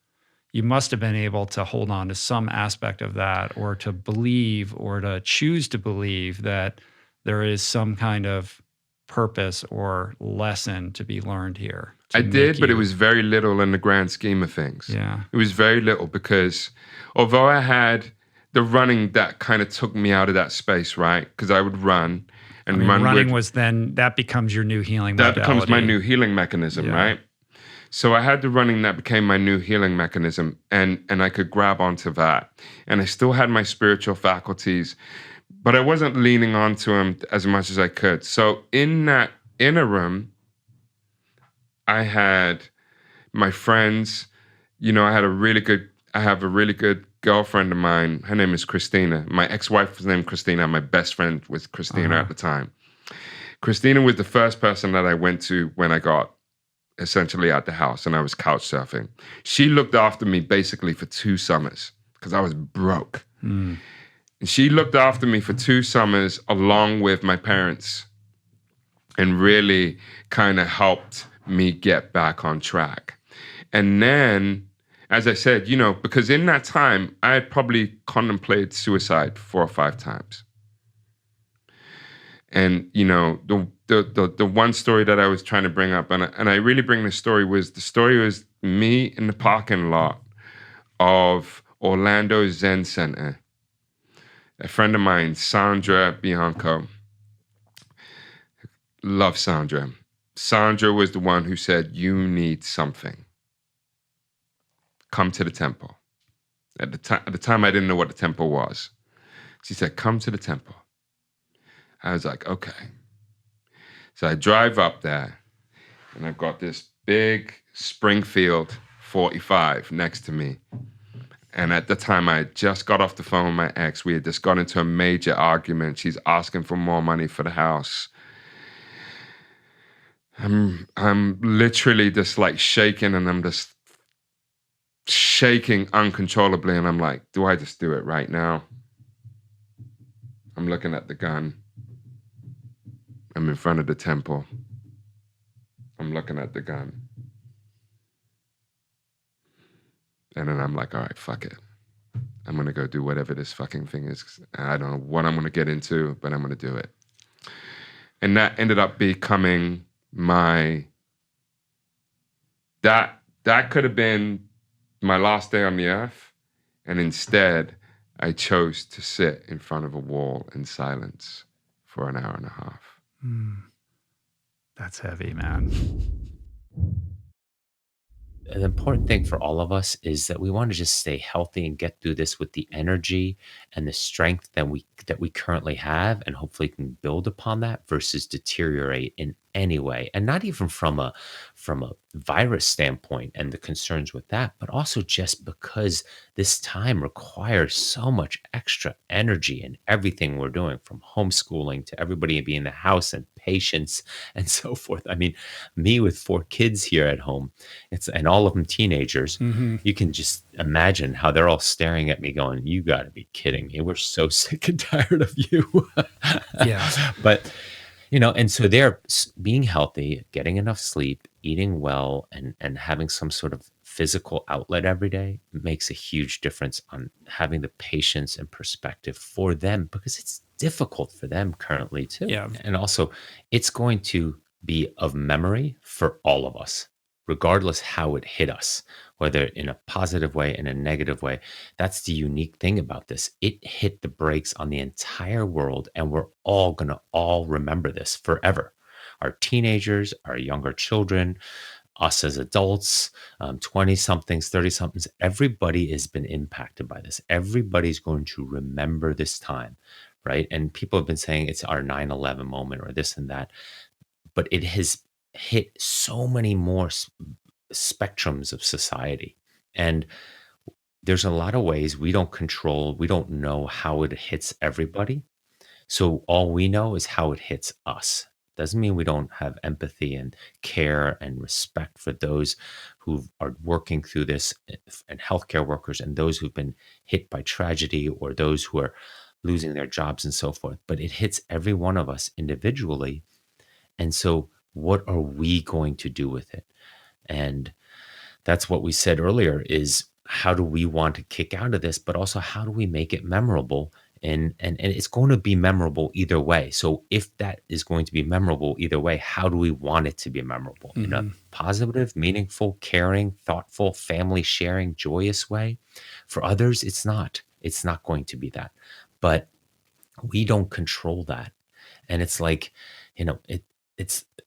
you must have been able to hold on to some aspect of that, or to believe, or to choose to believe that there is some kind of purpose or lesson to be learned here. I did, but it was very little in the grand scheme of things. Yeah. It was very little because although I had the running that kind of took me out of that space, right? Because I would run and running was then, that becomes your new healing modality. That becomes my new healing mechanism, right? So I had the running that became my new healing mechanism, and I could grab onto that. And I still had my spiritual faculties, but I wasn't leaning onto them as much as I could. So in that interim, I had my friends, you know, I have a really good girlfriend of mine. Her name is Christina. My ex-wife was named Christina. My best friend was Christina at the time. Christina was the first person that I went to when I got essentially out the house and I was couch surfing. She looked after me basically for 2 summers because I was broke. Mm. And she looked after me for 2 summers along with my parents and really kind of helped me get back on track. And then, as I said, you know, because in that time, I had probably contemplated suicide 4 or 5 times. And, you know, the one story that I was trying to bring up, and I really bring this story, was me in the parking lot of Orlando Zen Center. A friend of mine, Sandra Bianco, love Sandra. Sandra was the one who said, you need something. come to the temple. At the time, I didn't know what the temple was. She said, come to the temple. I was like, okay. So I drive up there, and I've got this big Springfield 45 next to me. And at the time, I just got off the phone with my ex. We had just got into a major argument. She's asking for more money for the house. I'm literally just like shaking, and I'm just shaking uncontrollably. And I'm like, do I just do it right now? I'm looking at the gun. I'm in front of the temple. I'm looking at the gun. And then I'm like, all right, fuck it. I'm going to go do whatever this fucking thing is. I don't know what I'm going to get into, but I'm going to do it. And that ended up becoming that could have been my last day on the earth. And instead, I chose to sit in front of a wall in silence for an hour and a half. That's heavy, man. An important thing for all of us is that we want to just stay healthy and get through this with the energy and the strength that we currently have, and hopefully can build upon that versus deteriorate in any way. And not even from a virus standpoint and the concerns with that, but also just because this time requires so much extra energy in everything we're doing, from homeschooling to everybody being in the house and patience and so forth. I mean, me with 4 kids here at home, and all of them teenagers, you can just imagine how they're all staring at me going, you got to be kidding me. We're so sick and tired of you. Yeah. But, and so they're being healthy, getting enough sleep, eating well, and having some sort of physical outlet every day makes a huge difference on having the patience and perspective for them, because it's difficult for them currently too. Yeah. And also, it's going to be of memory for all of us, regardless how it hit us, whether in a positive way, in a negative way. That's the unique thing about this. It hit the brakes on the entire world, and we're all going to all remember this forever. Our teenagers, our younger children, us as adults, 20-somethings, 30-somethings, everybody has been impacted by this. Everybody's going to remember this time, right? And people have been saying it's our 9/11 moment or this and that, but it has hit so many more spectrums of society. And there's a lot of ways we don't control, we don't know how it hits everybody. So all we know is how it hits us. Doesn't mean we don't have empathy and care and respect for those who are working through this, and healthcare workers, and those who've been hit by tragedy, or those who are losing their jobs and so forth. But it hits every one of us individually. And so what are we going to do with it? And that's what we said earlier, is how do we want to kick out of this, but also how do we make it memorable? And it's going to be memorable either way. So if that is going to be memorable either way, how do we want it to be memorable? In a positive, meaningful, caring, thoughtful, family sharing, joyous way? For others, it's not. It's not going to be that. But we don't control that. And it's like,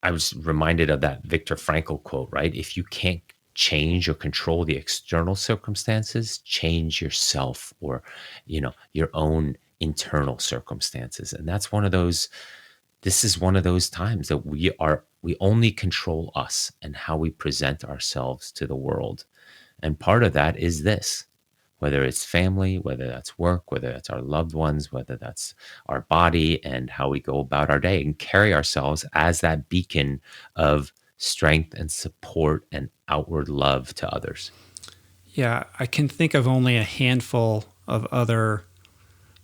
I was reminded of that Viktor Frankl quote, right? If you can't change or control the external circumstances, change yourself, or, your own internal circumstances. And that's this is one of those times that we only control us and how we present ourselves to the world. And part of that is this, whether it's family, whether that's work, whether that's our loved ones, whether that's our body, and how we go about our day and carry ourselves as that beacon of strength and support and outward love to others. Yeah, I can think of only a handful of other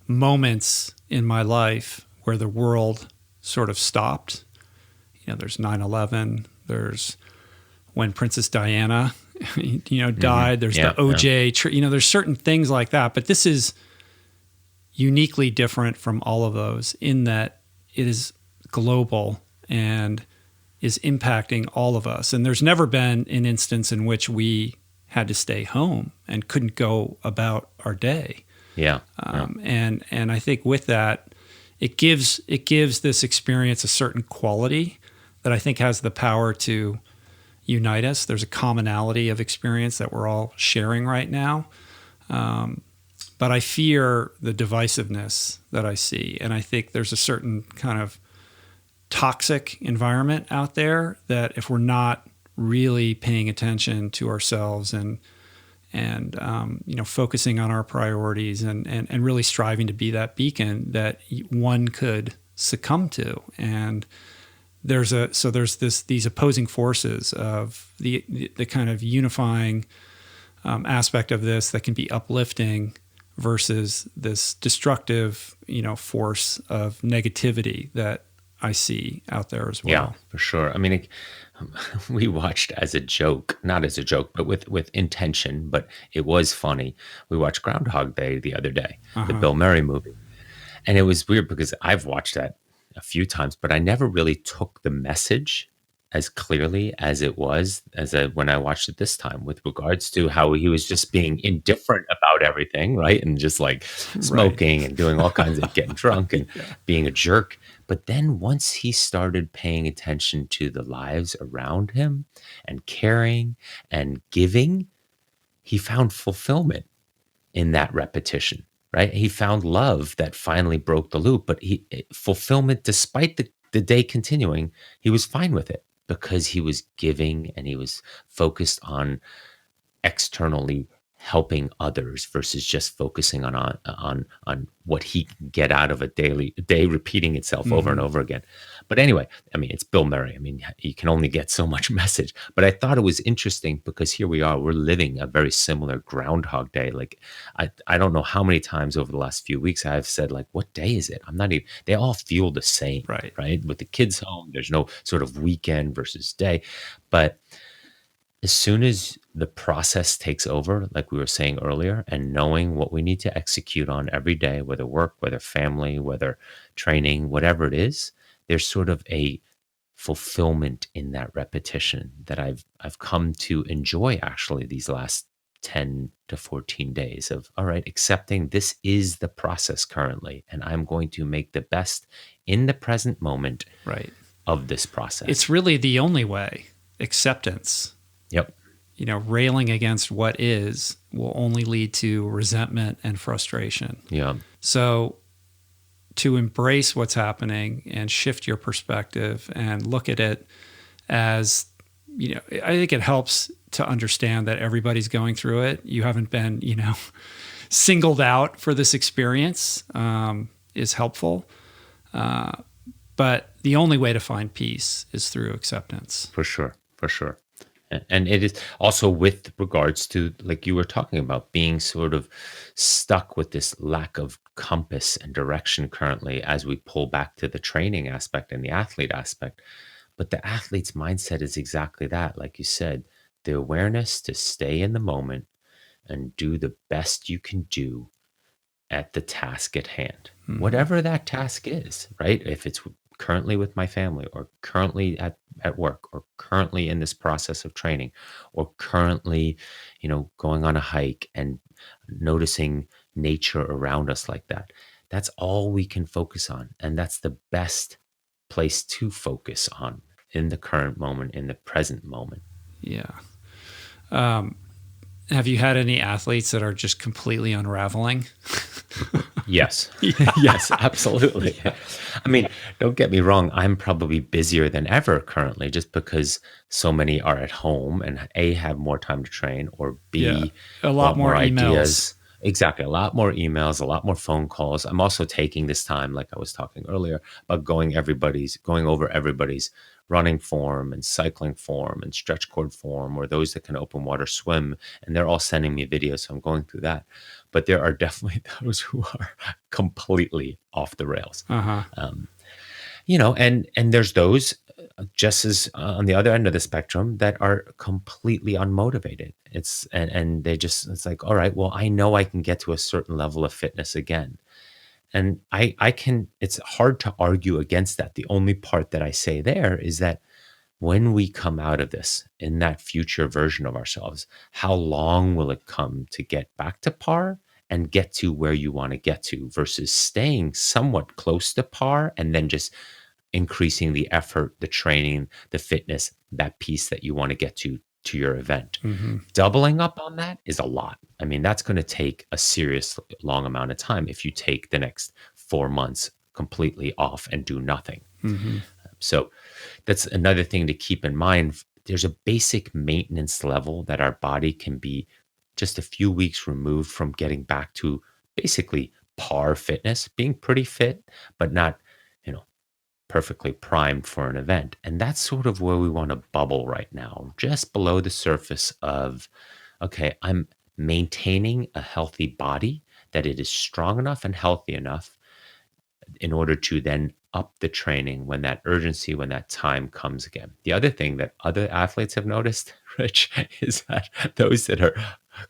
moments in my life where the world sort of stopped. There's 9/11, there's when Princess Diana, died, there's the OJ, there's certain things like that. But this is uniquely different from all of those in that it is global and is impacting all of us. And there's never been an instance in which we had to stay home and couldn't go about our day. And I think with that, it gives this experience a certain quality that I think has the power to unite us. There's a commonality of experience that we're all sharing right now. But I fear the divisiveness that I see. And I think there's a certain kind of toxic environment out there that if we're not really paying attention to ourselves and focusing on our priorities and really striving to be that beacon that one could succumb to. And there's these opposing forces of the kind of unifying aspect of this that can be uplifting versus this destructive, force of negativity that I see out there as well. Yeah, for sure. I mean, we watched as a joke, not as a joke, but with intention, but it was funny. We watched Groundhog Day the other day, the Bill Murray movie. And it was weird because I've watched that a few times, but I never really took the message as clearly as it was when I watched it this time, with regards to how he was just being indifferent about everything, right? And just like smoking and doing all kinds of getting drunk and being a jerk. But then once he started paying attention to the lives around him and caring and giving, he found fulfillment in that repetition, right? He found love that finally broke the loop, but fulfillment, despite the day continuing, he was fine with it because he was giving and he was focused on externally helping others versus just focusing on what he can get out of a day repeating itself over and over again. But anyway, I mean, it's Bill Murray. I mean, you can only get so much message. But I thought it was interesting because here we are, we're living a very similar Groundhog Day. Like, I don't know how many times over the last few weeks I've said, like, what day is it? I'm not even, they all feel the same, right? With the kids home, there's no sort of weekend versus day. But as soon as the process takes over, like we were saying earlier, and knowing what we need to execute on every day, whether work, whether family, whether training, whatever it is, there's sort of a fulfillment in that repetition that I've come to enjoy actually these last 10 to 14 days of, all right, accepting this is the process currently, and I'm going to make the best in the present moment of this process. It's really the only way. Acceptance. Yep. Railing against what is will only lead to resentment and frustration. Yeah. So to embrace what's happening and shift your perspective and look at it as, I think it helps to understand that everybody's going through it. You haven't been, singled out for this experience is helpful. But the only way to find peace is through acceptance. For sure. And it is also with regards to, like you were talking about, being sort of stuck with this lack of compass and direction currently as we pull back to the training aspect and the athlete aspect. But the athlete's mindset is exactly that. Like you said, the awareness to stay in the moment and do the best you can do at the task at hand, whatever that task is, right? If it's currently with my family, or currently at work, or currently in this process of training, or currently, going on a hike and noticing nature around us like that. That's all we can focus on. And that's the best place to focus on in the current moment, in the present moment. Yeah. Have you had any athletes that are just completely unraveling? Yes. Yes, absolutely. I mean, don't get me wrong. I'm probably busier than ever currently just because so many are at home and A, have more time to train, or B, a lot more ideas. Exactly. A lot more emails, a lot more phone calls. I'm also taking this time, like I was talking earlier, about going over everybody's running form and cycling form and stretch cord form, or those that can open water swim. And they're all sending me videos. So I'm going through that. But there are definitely those who are completely off the rails. And there's those just as on the other end of the spectrum that are completely unmotivated. It's like, all right, well, I know I can get to a certain level of fitness again. And it's hard to argue against that. The only part that I say there is that when we come out of this in that future version of ourselves, how long will it come to get back to par and get to where you want to get to versus staying somewhat close to par and then just increasing the effort, the training, the fitness, that piece that you want to get to your event. Doubling up on that is a lot. I mean, that's going to take a serious long amount of time if you take the next 4 months completely off and do nothing. So that's another thing to keep in mind. There's a basic maintenance level that our body can be just a few weeks removed from getting back to basically par fitness, being pretty fit, but not, perfectly primed for an event. And that's sort of where we want to bubble right now, just below the surface of, okay, I'm maintaining a healthy body, that it is strong enough and healthy enough in order to then up the training when that urgency, when that time comes again. The other thing that other athletes have noticed, Rich, is that those that are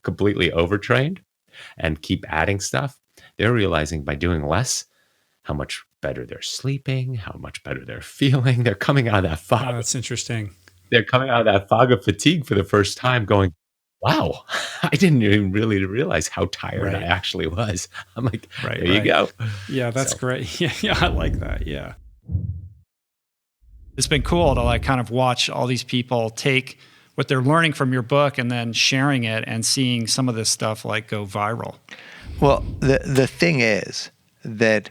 completely overtrained and keep adding stuff, they're realizing by doing less, how much better they're sleeping, how much better they're feeling. They're coming out of that fog. Oh, that's interesting. They're coming out of that fog of fatigue for the first time going, wow, I didn't even really realize how tired I actually was. I'm like, there you go. Yeah, that's great. Yeah, I like that. Yeah. It's been cool to kind of watch all these people take what they're learning from your book and then sharing it and seeing some of this stuff go viral. Well, the thing is that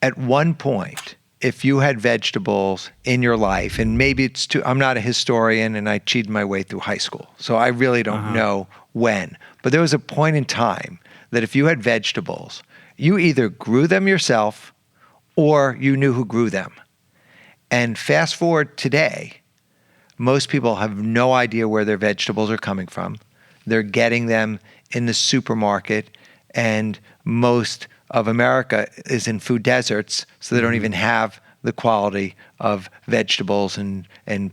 at one point, if you had vegetables in your life, and maybe it's I'm not a historian and I cheated my way through high school, so I really don't know when, but there was a point in time that if you had vegetables, you either grew them yourself or you knew who grew them. And fast forward today, most people have no idea where their vegetables are coming from. They're getting them in the supermarket, and most of America is in food deserts, so they don't even have the quality of vegetables and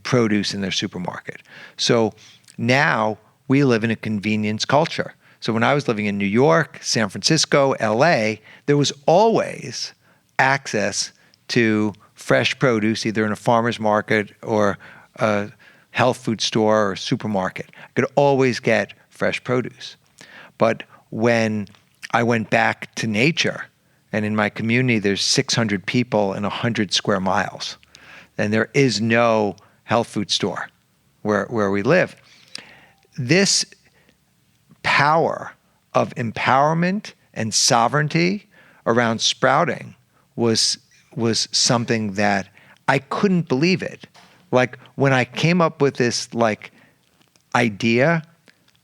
produce in their supermarket. So now we live in a convenience culture. So when I was living in New York, San Francisco, LA, there was always access to fresh produce, either in a farmer's market or a health food store or supermarket. I could always get fresh produce. But when I went back to nature, and in my community, there's 600 people in 100 square miles, and there is no health food store where we live. This power of empowerment and sovereignty around sprouting was something that I couldn't believe it. When I came up with this idea,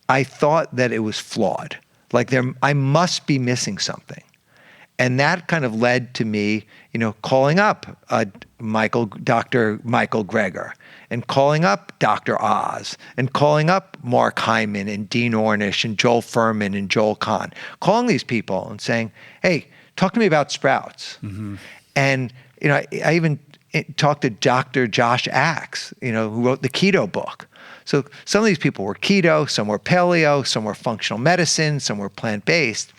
I thought that it was flawed. I must be missing something. And that kind of led to me, calling up Dr. Michael Greger, and calling up Dr. Oz, and calling up Mark Hyman and Dean Ornish and Joel Furman and Joel Kahn, calling these people and saying, hey, talk to me about sprouts. And, I even talked to Dr. Josh Axe, who wrote the keto book. So some of these people were keto, some were paleo, some were functional medicine, some were plant-based.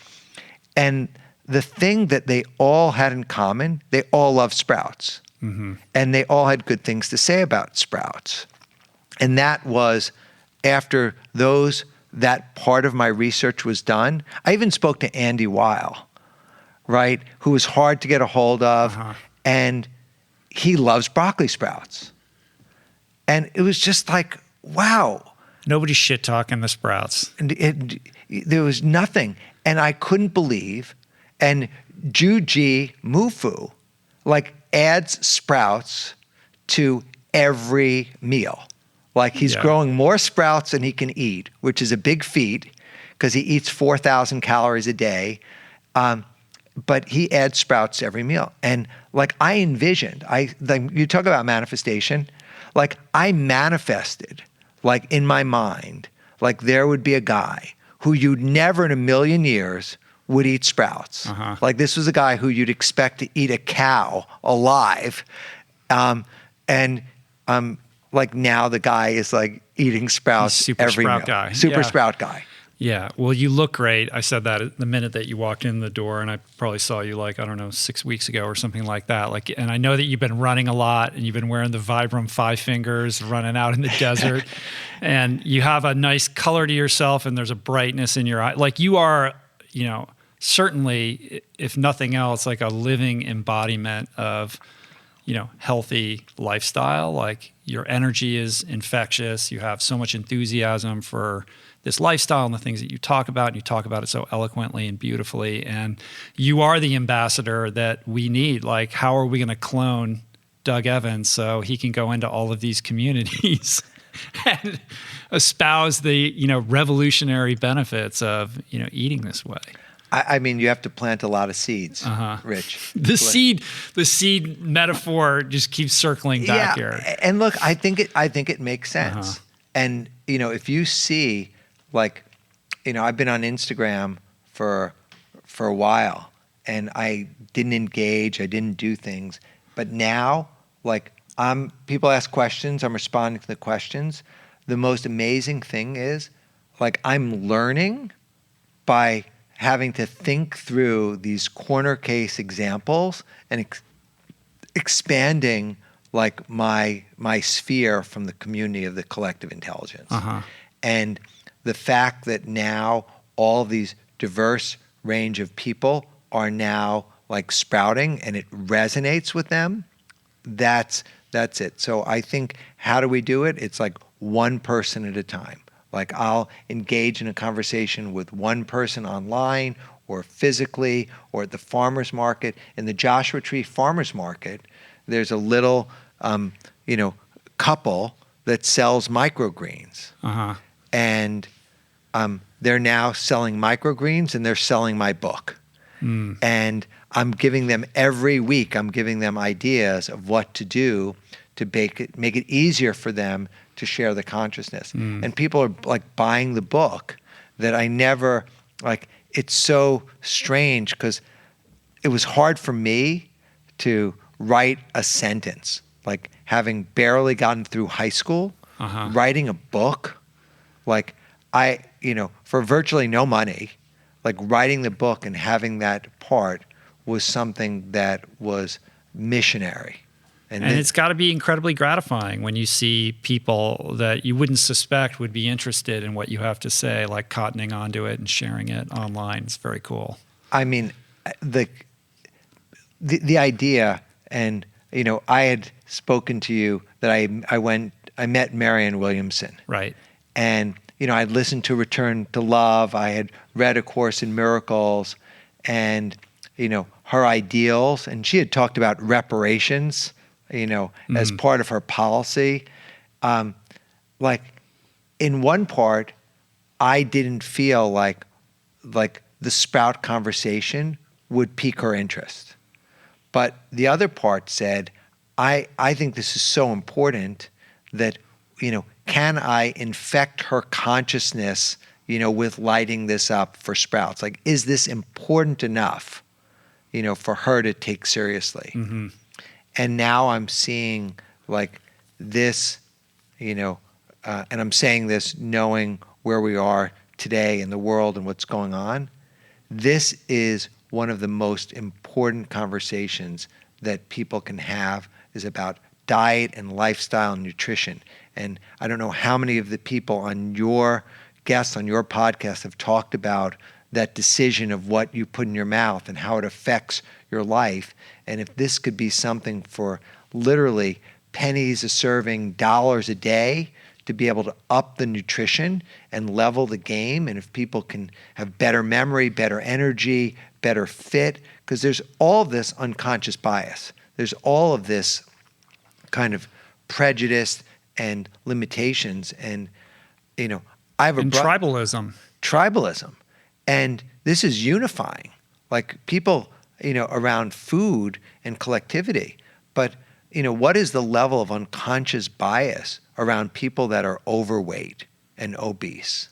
And the thing that they all had in common, they all loved sprouts. And they all had good things to say about sprouts. And that was after that part of my research was done. I even spoke to Andy Weil, right, who was hard to get a hold of, and he loves broccoli sprouts. And it was just wow. Nobody's shit talking the sprouts. And there was nothing. And I couldn't believe. And Juji Mufu adds sprouts to every meal. He's growing more sprouts than he can eat, which is a big feat because he eats 4,000 calories a day. But he adds sprouts to every meal. And I envisioned, you talk about manifestation, I manifested in my mind, there would be a guy who you'd never in a million years would eat sprouts. This was a guy who you'd expect to eat a cow alive. Now the guy is eating sprouts every meal. Super sprout guy. Yeah. Well, you look great. I said that the minute that you walked in the door, and I probably saw you 6 weeks ago or something like that. And I know that you've been running a lot and you've been wearing the Vibram 5 fingers, running out in the desert, and you have a nice color to yourself and there's a brightness in your eye. You are, certainly, if nothing else, a living embodiment of, healthy lifestyle. Like your energy is infectious. You have so much enthusiasm for this lifestyle and the things that you talk about, and you talk about it so eloquently and beautifully. And you are the ambassador that we need. Like, how are we going to clone Doug Evans so he can go into all of these communities and espouse the, revolutionary benefits of, eating this way? I mean, you have to plant a lot of seeds, Rich. The seed metaphor just keeps circling back here. And look, I think it makes sense. And if you see, like, I've been on Instagram for a while, and I didn't engage, I didn't do things, but now, like, people ask questions, I'm responding to the questions. The most amazing thing is, like, I'm learning by having to think through these corner case examples and expanding, like, my sphere from the community of the collective intelligence. And the fact that now all these diverse range of people are now, like, sprouting and it resonates with them, that's it. So I think, how do we do it? It's like one person at a time. Like, I'll engage in a conversation with one person online or physically or at the farmer's market. In the Joshua Tree Farmer's Market, there's a little, couple that sells microgreens. And they're now selling microgreens, and they're selling my book. And I'm giving them every week, I'm giving them ideas of what to do to make it easier for them to share the consciousness. And people are, like, buying the book that I never, like, it's so strange because it was hard for me to write a sentence, like, having barely gotten through high school, writing a book, like, for virtually no money, like, writing the book and having that part was something that was missionary. And it's got to be incredibly gratifying when you see people that you wouldn't suspect would be interested in what you have to say, like cottoning onto it and sharing it online. It's very cool. I mean, the idea, and I had spoken to you that I met Marianne Williamson. Right. And I'd listened to Return to Love. I had read A Course in Miracles, and her ideals, and she had talked about reparations, as part of her policy. Like, in one part, I didn't feel like the Sprout conversation would pique her interest. But the other part said, I think this is so important that, can I infect her consciousness, with lighting this up for Sprouts? Like, is this important enough, for her to take seriously? And now I'm seeing, like, this, and I'm saying this knowing where we are today in the world and what's going on. This is one of the most important conversations that people can have, is about diet and lifestyle and nutrition. And I don't know how many of the people on your guests on your podcast have talked about that decision of what you put in your mouth and how it affects your life. And if this could be something for literally pennies a serving, dollars a day, to be able to up the nutrition and level the game, and if people can have better memory, better energy, better fit, because there's all this unconscious bias. There's all of this kind of prejudice and limitations, and I have tribalism, and this is unifying, like, people around food and collectivity. But what is the level of unconscious bias around people that are overweight and obese?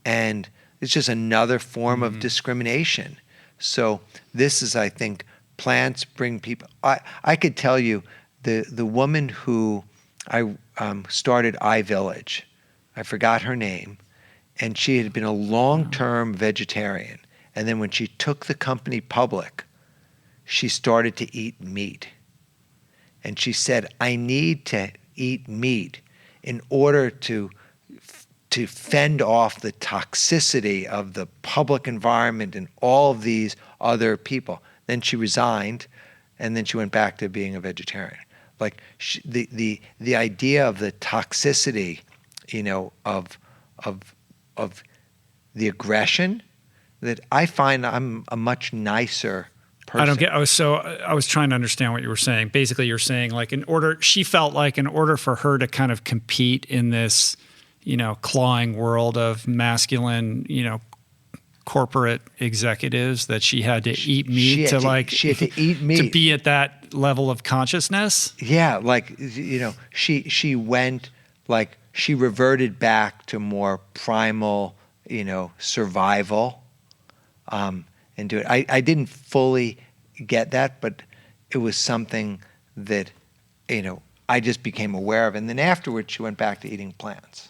And it's just another form of discrimination. So this is, I think, plants bring people. I could tell you the woman who I started iVillage, I forgot her name, and she had been a long-term vegetarian. And then when she took the company public, she started to eat meat. And she said, I need to eat meat in order to fend off the toxicity of the public environment and all of these other people. Then she resigned, and then she went back to being a vegetarian. Like the idea of the toxicity, of the aggression, that I find I'm a much nicer person. I don't get. I was trying to understand what you were saying. Basically, you're saying like she felt like in order for her to kind of compete in this, clawing world of masculine, corporate executives, that she had to eat meat she had to eat meat to be at that level of consciousness. Yeah, she went, like, she reverted back to more primal, survival, and do it. I didn't fully get that, but it was something that, I just became aware of. And then afterwards, she went back to eating plants.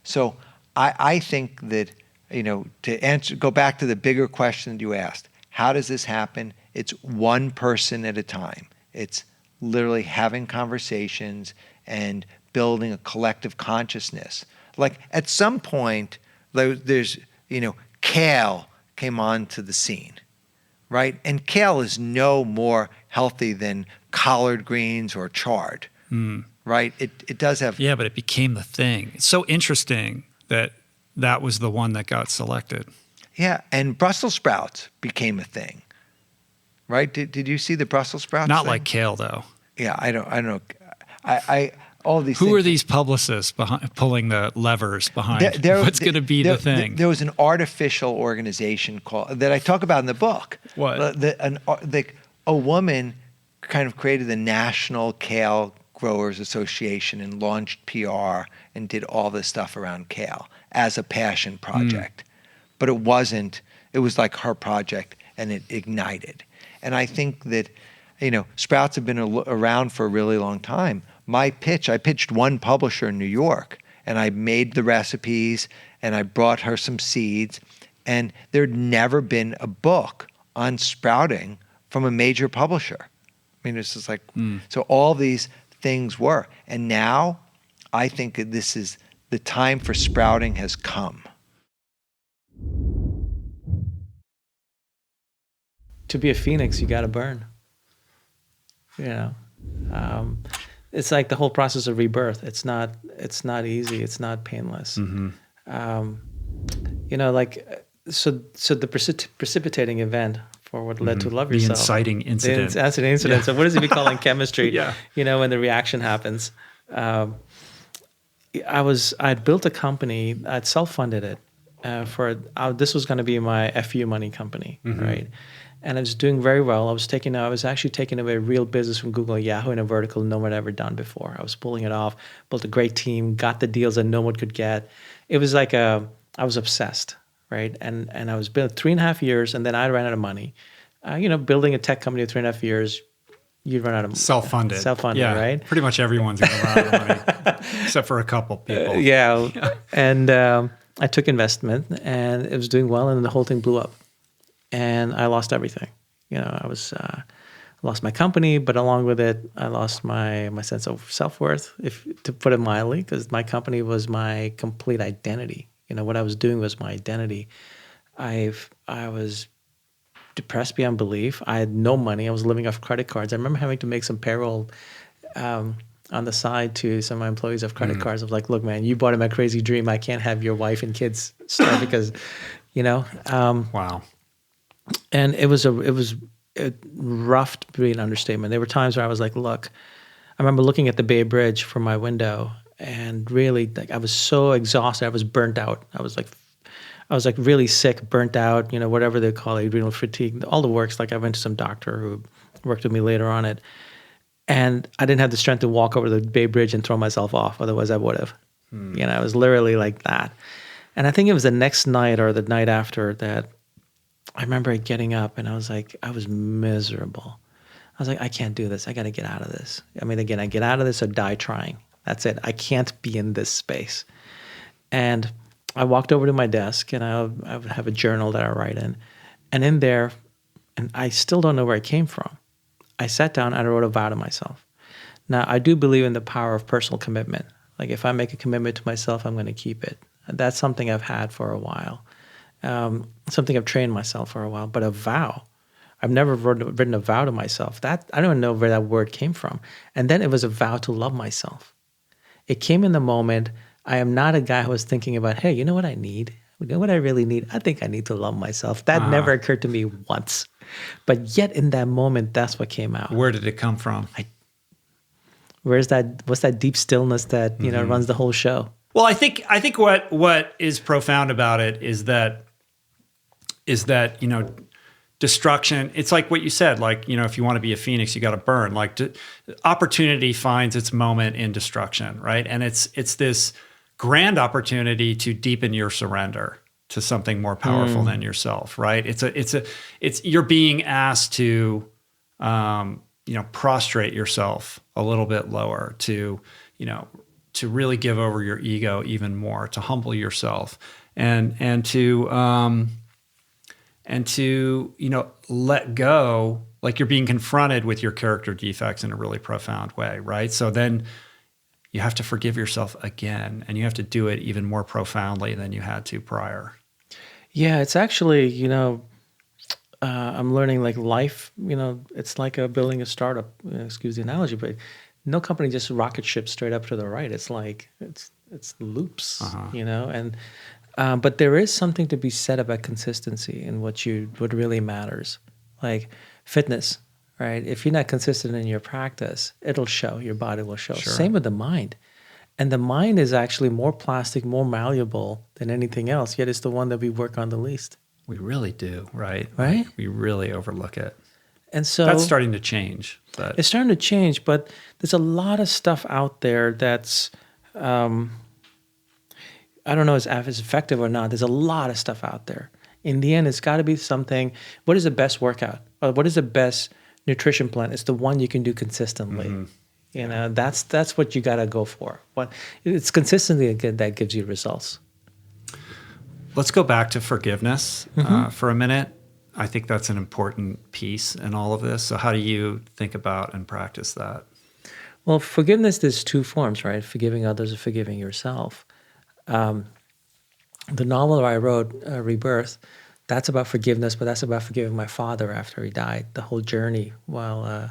So I think that, to go back to the bigger question that you asked, how does this happen? It's one person at a time. It's literally having conversations and building a collective consciousness. Like at some point, there's, kale came onto the scene, right? And kale is no more healthy than collard greens or chard, right? It does have... Yeah, but it became the thing. It's so interesting that was the one that got selected. Yeah, and Brussels sprouts became a thing, right? Did you see the Brussels sprouts Not thing? like kale, though. Yeah, I don't know. All these Who things. are these publicists pulling the levers behind what's going to be the thing? There was an artificial organization that I talk about in the book. What? A woman kind of created the National Kale Growers Association and launched PR and did all this stuff around kale as a passion project. But it wasn't. It was like her project, and it ignited. And I think that, sprouts have been around for a really long time. I pitched one publisher in New York, and I made the recipes, and I brought her some seeds, and there'd never been a book on sprouting from a major publisher. I mean, it's just like, so all these things were. And now I think that this is the time for sprouting has come. To be a phoenix, you got to burn. It's like the whole process of rebirth. It's not easy. It's not painless. So the precipitating event for what led to love yourself. The inciting incident. The inciting incident. Yeah. So what does it be called in chemistry? Yeah. When the reaction happens. I'd built a company. I'd self-funded it. This was going to be my FU money company, right? And I was doing very well. I was actually taking away real business from Google and Yahoo in a vertical no one had ever done before. I was pulling it off, built a great team, got the deals that no one could get. It was like I was obsessed, right? And I was built 3.5 years, and then I ran out of money. Building a tech company in 3.5 years, you'd run out of self-funded. Self-funded, right? Pretty much everyone's going to run out of money, except for a couple people. And I took investment, and it was doing well, and then the whole thing blew up. And I lost everything. I lost my company, but along with it, I lost my sense of self-worth, to put it mildly, because my company was my complete identity. What I was doing was my identity. I was depressed beyond belief. I had no money. I was living off credit cards. I remember having to make some payroll on the side to some of my employees of credit cards. I was like, look, man, you bought in my crazy dream. I can't have your wife and kids starve because, Wow. And it was rough to be an understatement. There were times where I was like, look, I remember looking at the Bay Bridge from my window, and really, like, I was so exhausted. I was burnt out. I was like really sick, burnt out, whatever they call it, adrenal fatigue, all the works. Like, I went to some doctor who worked with me later on it. And I didn't have the strength to walk over the Bay Bridge and throw myself off. Otherwise, I would have. I was literally like that. And I think it was the next night or the night after that I remember getting up, and I was miserable. I was like, I can't do this. I got to get out of this. I mean, again, I get out of this or die trying. That's it. I can't be in this space. And I walked over to my desk, and I would have a journal that I write in. And in there, and I still don't know where it came from, I sat down and I wrote a vow to myself. Now, I do believe in the power of personal commitment. Like, if I make a commitment to myself, I'm going to keep it. That's something I've had for a while. Something I've trained myself for a while. But a vow, I've never written a vow to myself. That I don't even know where that word came from. And then it was a vow to love myself. It came in the moment. I am not a guy who was thinking about, hey, you know what I need? You know what I really need? I think I need to love myself. That never occurred to me once. But yet in that moment, that's what came out. Where did it come from? What's that deep stillness that, runs the whole show? Well, I think what is profound about it is that destruction. It's like what you said. Like, if you want to be a phoenix, you got to burn. Like, opportunity finds its moment in destruction, right? And it's this grand opportunity to deepen your surrender to something more powerful than yourself, right? It's you're being asked to prostrate yourself a little bit lower, to really give over your ego even more, to humble yourself, and to let go, like you're being confronted with your character defects in a really profound way, right? So then you have to forgive yourself again, and you have to do it even more profoundly than you had to prior. Yeah, it's actually, I'm learning like life, it's like building a startup, excuse the analogy, but no company just rocket ships straight up to the right. It's like, it's loops, and but there is something to be said about consistency and what really matters. Like fitness, right? If you're not consistent in your practice, it'll show, your body will show. Sure. Same with the mind. And the mind is actually more plastic, more malleable than anything else, yet it's the one that we work on the least. We really do, right? Right? We really overlook it. And so that's starting to change. But it's starting to change, but there's a lot of stuff out there that's, I don't know if it's effective or not. There's a lot of stuff out there. In the end, it's got to be something. What is the best workout? Or what is the best nutrition plan? It's the one you can do consistently. Mm-hmm. That's what you got to go for. It's consistency that gives you results. Let's go back to forgiveness for a minute. I think that's an important piece in all of this. So how do you think about and practice that? Well, forgiveness, there's two forms, right? Forgiving others or forgiving yourself. The novel that I wrote, Rebirth, that's about forgiveness, but that's about forgiving my father after he died. The whole journey while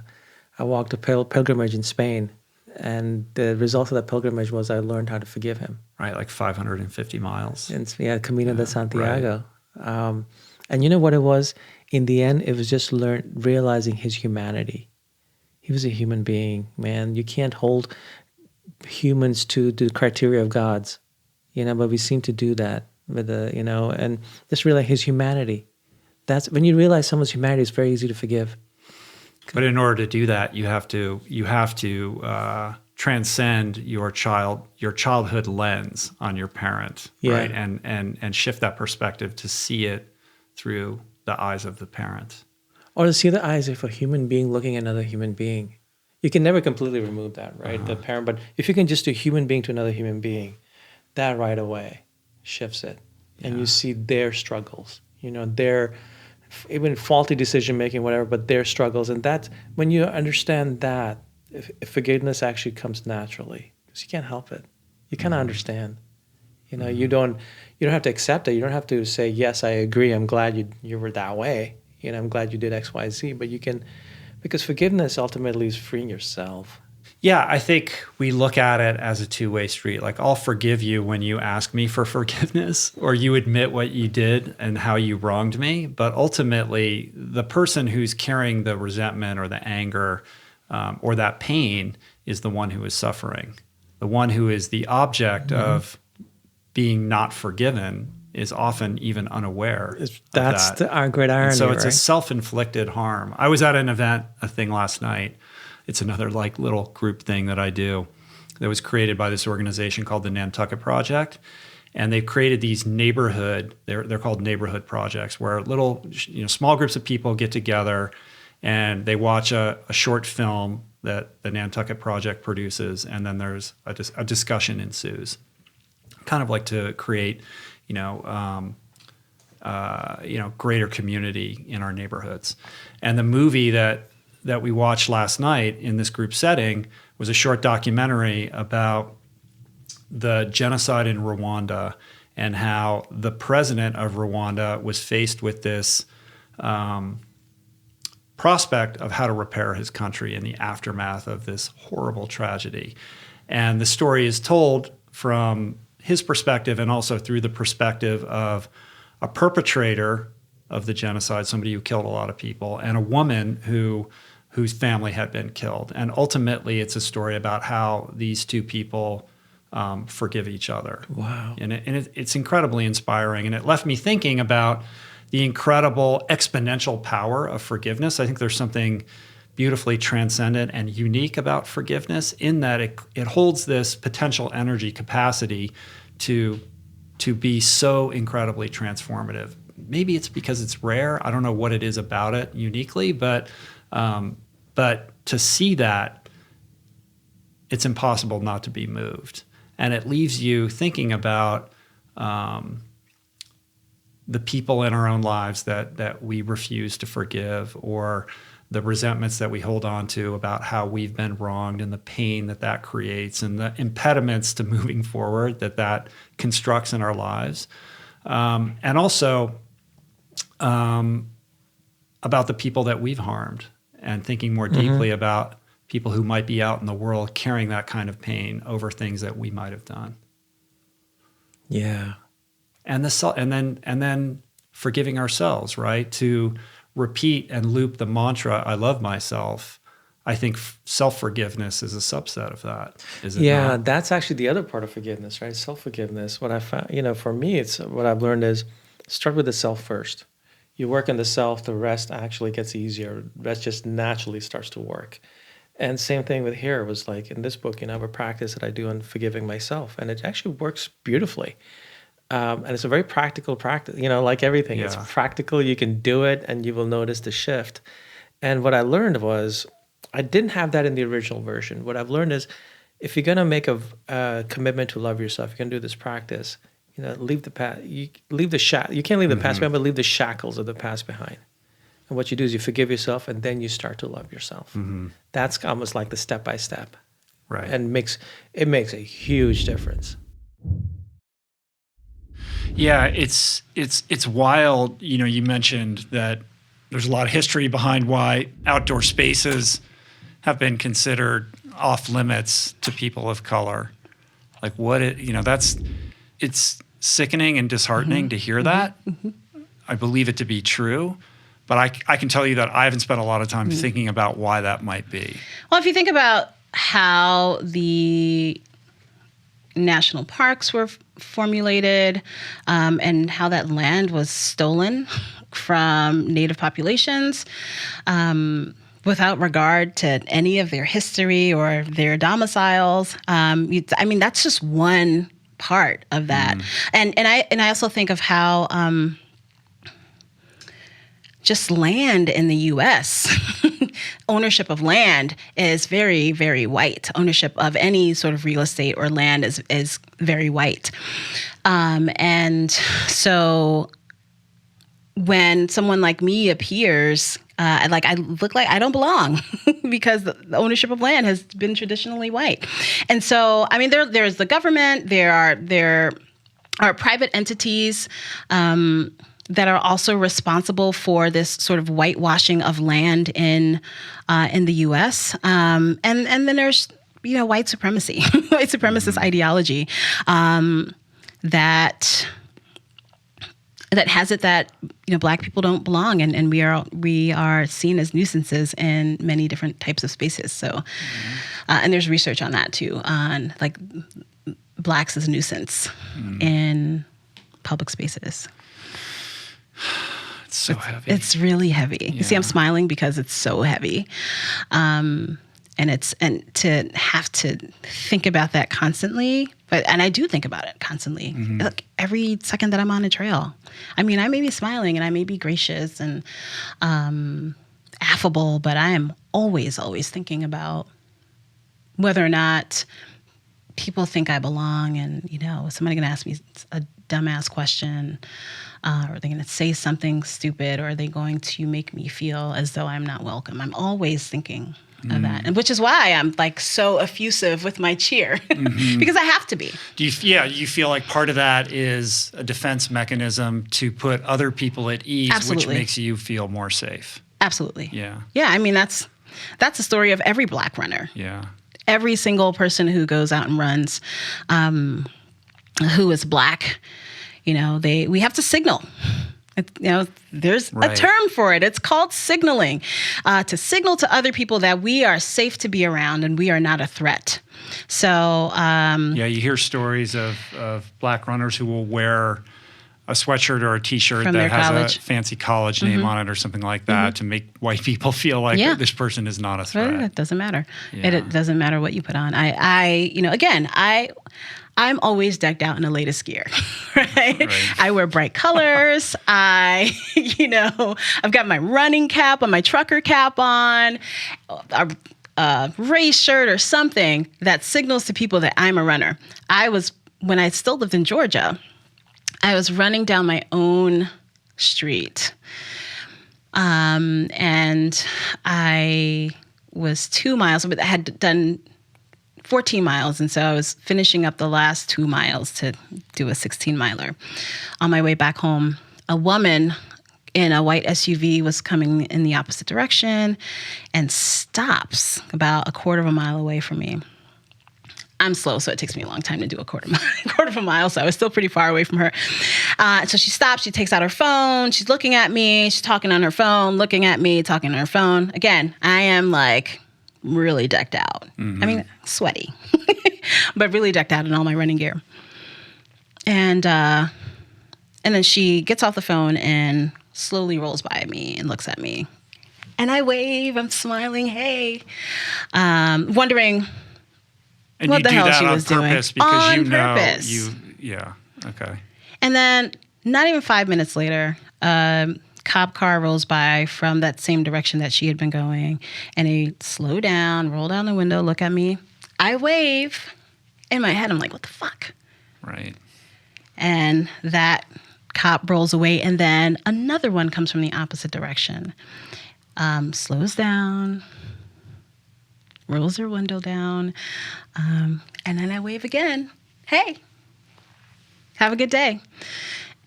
I walked a pilgrimage in Spain, and the result of that pilgrimage was I learned how to forgive him. Right, like 550 miles. Camino de Santiago. Right. And you know what it was? In the end, it was just realizing his humanity. He was a human being, man. You can't hold humans to the criteria of gods, but we seem to do that with and just realize his humanity. That's when you realize someone's humanity, it's very easy to forgive. But in order to do that, you have to transcend your childhood lens on your parent, right? And shift that perspective to see it through the eyes of the parent. Or to see the eyes of a human being looking at another human being. You can never completely remove that, right? The parent, but if you can just do human being to another human being, that right away shifts it. And you see their struggles, their even faulty decision making, whatever, but their struggles. And that's when you understand that, if forgiveness actually comes naturally, because you can't help it. You kind of understand. You don't have to accept it. You don't have to say, yes, I agree. I'm glad you were that way. I'm glad you did X, Y, Z. But you can, because forgiveness ultimately is freeing yourself. Yeah, I think we look at it as a two-way street. Like, I'll forgive you when you ask me for forgiveness or you admit what you did and how you wronged me. But ultimately, the person who's carrying the resentment or the anger or that pain is the one who is suffering. The one who is the object of being not forgiven is often even unaware of that. Our great irony, and so it's right? a self-inflicted harm. I was at an event, a thing last night. It's another like little group thing that I do that was created by this organization called the Nantucket Project. And they've created these they're called neighborhood projects, where little, small groups of people get together and they watch a short film that the Nantucket Project produces. And then there's a discussion ensues, kind of like to create, greater community in our neighborhoods. And the movie that we watched last night in this group setting was a short documentary about the genocide in Rwanda and how the president of Rwanda was faced with this prospect of how to repair his country in the aftermath of this horrible tragedy. And the story is told from his perspective and also through the perspective of a perpetrator of the genocide, somebody who killed a lot of people, and a woman whose family had been killed. And ultimately, it's a story about how these two people forgive each other. Wow. And it's incredibly inspiring. And it left me thinking about the incredible exponential power of forgiveness. I think there's something beautifully transcendent and unique about forgiveness in that it holds this potential energy capacity to be so incredibly transformative. Maybe it's because it's rare. I don't know what it is about it uniquely, but to see that, it's impossible not to be moved. And it leaves you thinking about the people in our own lives that we refuse to forgive, or the resentments that we hold on to about how we've been wronged, and the pain that creates, and the impediments to moving forward that constructs in our lives. And also about the people that we've harmed, and thinking more deeply about people who might be out in the world carrying that kind of pain over things that we might have done. Yeah. And then forgiving ourselves, right? To repeat and loop the mantra, I love myself. I think self-forgiveness is a subset of that, is it not? That's actually the other part of forgiveness, right? Self-forgiveness. What I found, for me, it's what I've learned is start with the self first. You work on the self, the rest actually gets easier. The rest just naturally starts to work. And same thing with here. It was like in this book, I have a practice that I do on forgiving myself, and it actually works beautifully. And it's a very practical practice, like everything. Yeah. It's practical. You can do it, and you will notice the shift. And what I learned was, I didn't have that in the original version. What I've learned is, if you're going to make a commitment to love yourself, you're going to do this practice. Leave the past. You can't leave the past behind, but leave the shackles of the past behind. And what you do is you forgive yourself, and then you start to love yourself. Mm-hmm. That's almost like the step by step, right? And it makes a huge difference. Yeah, it's wild. You mentioned that there's a lot of history behind why outdoor spaces have been considered off limits to people of color. Like it's sickening and disheartening to hear that. Mm-hmm. I believe it to be true, but I can tell you that I haven't spent a lot of time thinking about why that might be. Well, if you think about how the national parks were formulated, and how that land was stolen from native populations, without regard to any of their history or their domiciles. That's just one part of that. And I also think of how just land in the U.S., ownership of land is very, very white. Ownership of any sort of real estate or land is very white. And so when someone like me appears, I look like I don't belong because the ownership of land has been traditionally white. And so, there's the government, there are private entities, that are also responsible for this sort of whitewashing of land in the U.S. And then there's white supremacy, white supremacist ideology that has it that Black people don't belong, and we are seen as nuisances in many different types of spaces. So, and there's research on that too, on like Blacks as a nuisance in public spaces. It's so heavy. It's really heavy. Yeah. You see, I'm smiling because it's so heavy. And to have to think about that constantly, and I do think about it constantly. Mm-hmm. Like every second that I'm on a trail. I may be smiling and I may be gracious and affable, but I am always thinking about whether or not people think I belong, and somebody gonna ask me a dumbass question, or they're going to say something stupid, or are they going to make me feel as though I'm not welcome? I'm always thinking of that, and which is why I'm like so effusive with my cheer, because I have to be. You feel like part of that is a defense mechanism to put other people at ease, Absolutely. which makes you feel more safe. Absolutely. Yeah. Yeah. I mean, that's the story of every Black runner. Yeah. Every single person who goes out and runs, who is Black, we have to signal. There's a term for it. It's called signaling, to signal to other people that we are safe to be around and we are not a threat. So, you hear stories of Black runners who will wear a sweatshirt or a T-shirt From that their has college. a fancy college name on it or something like that to make white people feel like this person is not a threat. It doesn't matter. Yeah. It doesn't matter what you put on. I'm always decked out in the latest gear, right? I wear bright colors. I've got my running cap on, my trucker cap on, a race shirt or something that signals to people that I'm a runner. When I still lived in Georgia, I was running down my own street. And I was 2 miles, but I had done 14 miles. And so I was finishing up the last 2 miles to do a 16-miler. On my way back home, a woman in a white SUV was coming in the opposite direction and stops about a quarter of a mile away from me. I'm slow, so it takes me a long time to do a quarter of a mile, so I was still pretty far away from her. So she stops, she takes out her phone, she's looking at me, she's talking on her phone, looking at me, talking on her phone. Again, I am like really decked out. Mm-hmm. I mean, sweaty, but really decked out in all my running gear. And then she gets off the phone and slowly rolls by me and looks at me. And I wave, I'm smiling, hey, wondering And what you the do hell that she on was purpose doing. because On you know purpose. okay. And then not even 5 minutes later, cop car rolls by from that same direction that she had been going. And they slow down, roll down the window, look at me. I wave. In my head, I'm like, what the fuck? Right. And that cop rolls away. And then another one comes from the opposite direction. Slows down, rolls their window down. And then I wave again. Hey, have a good day.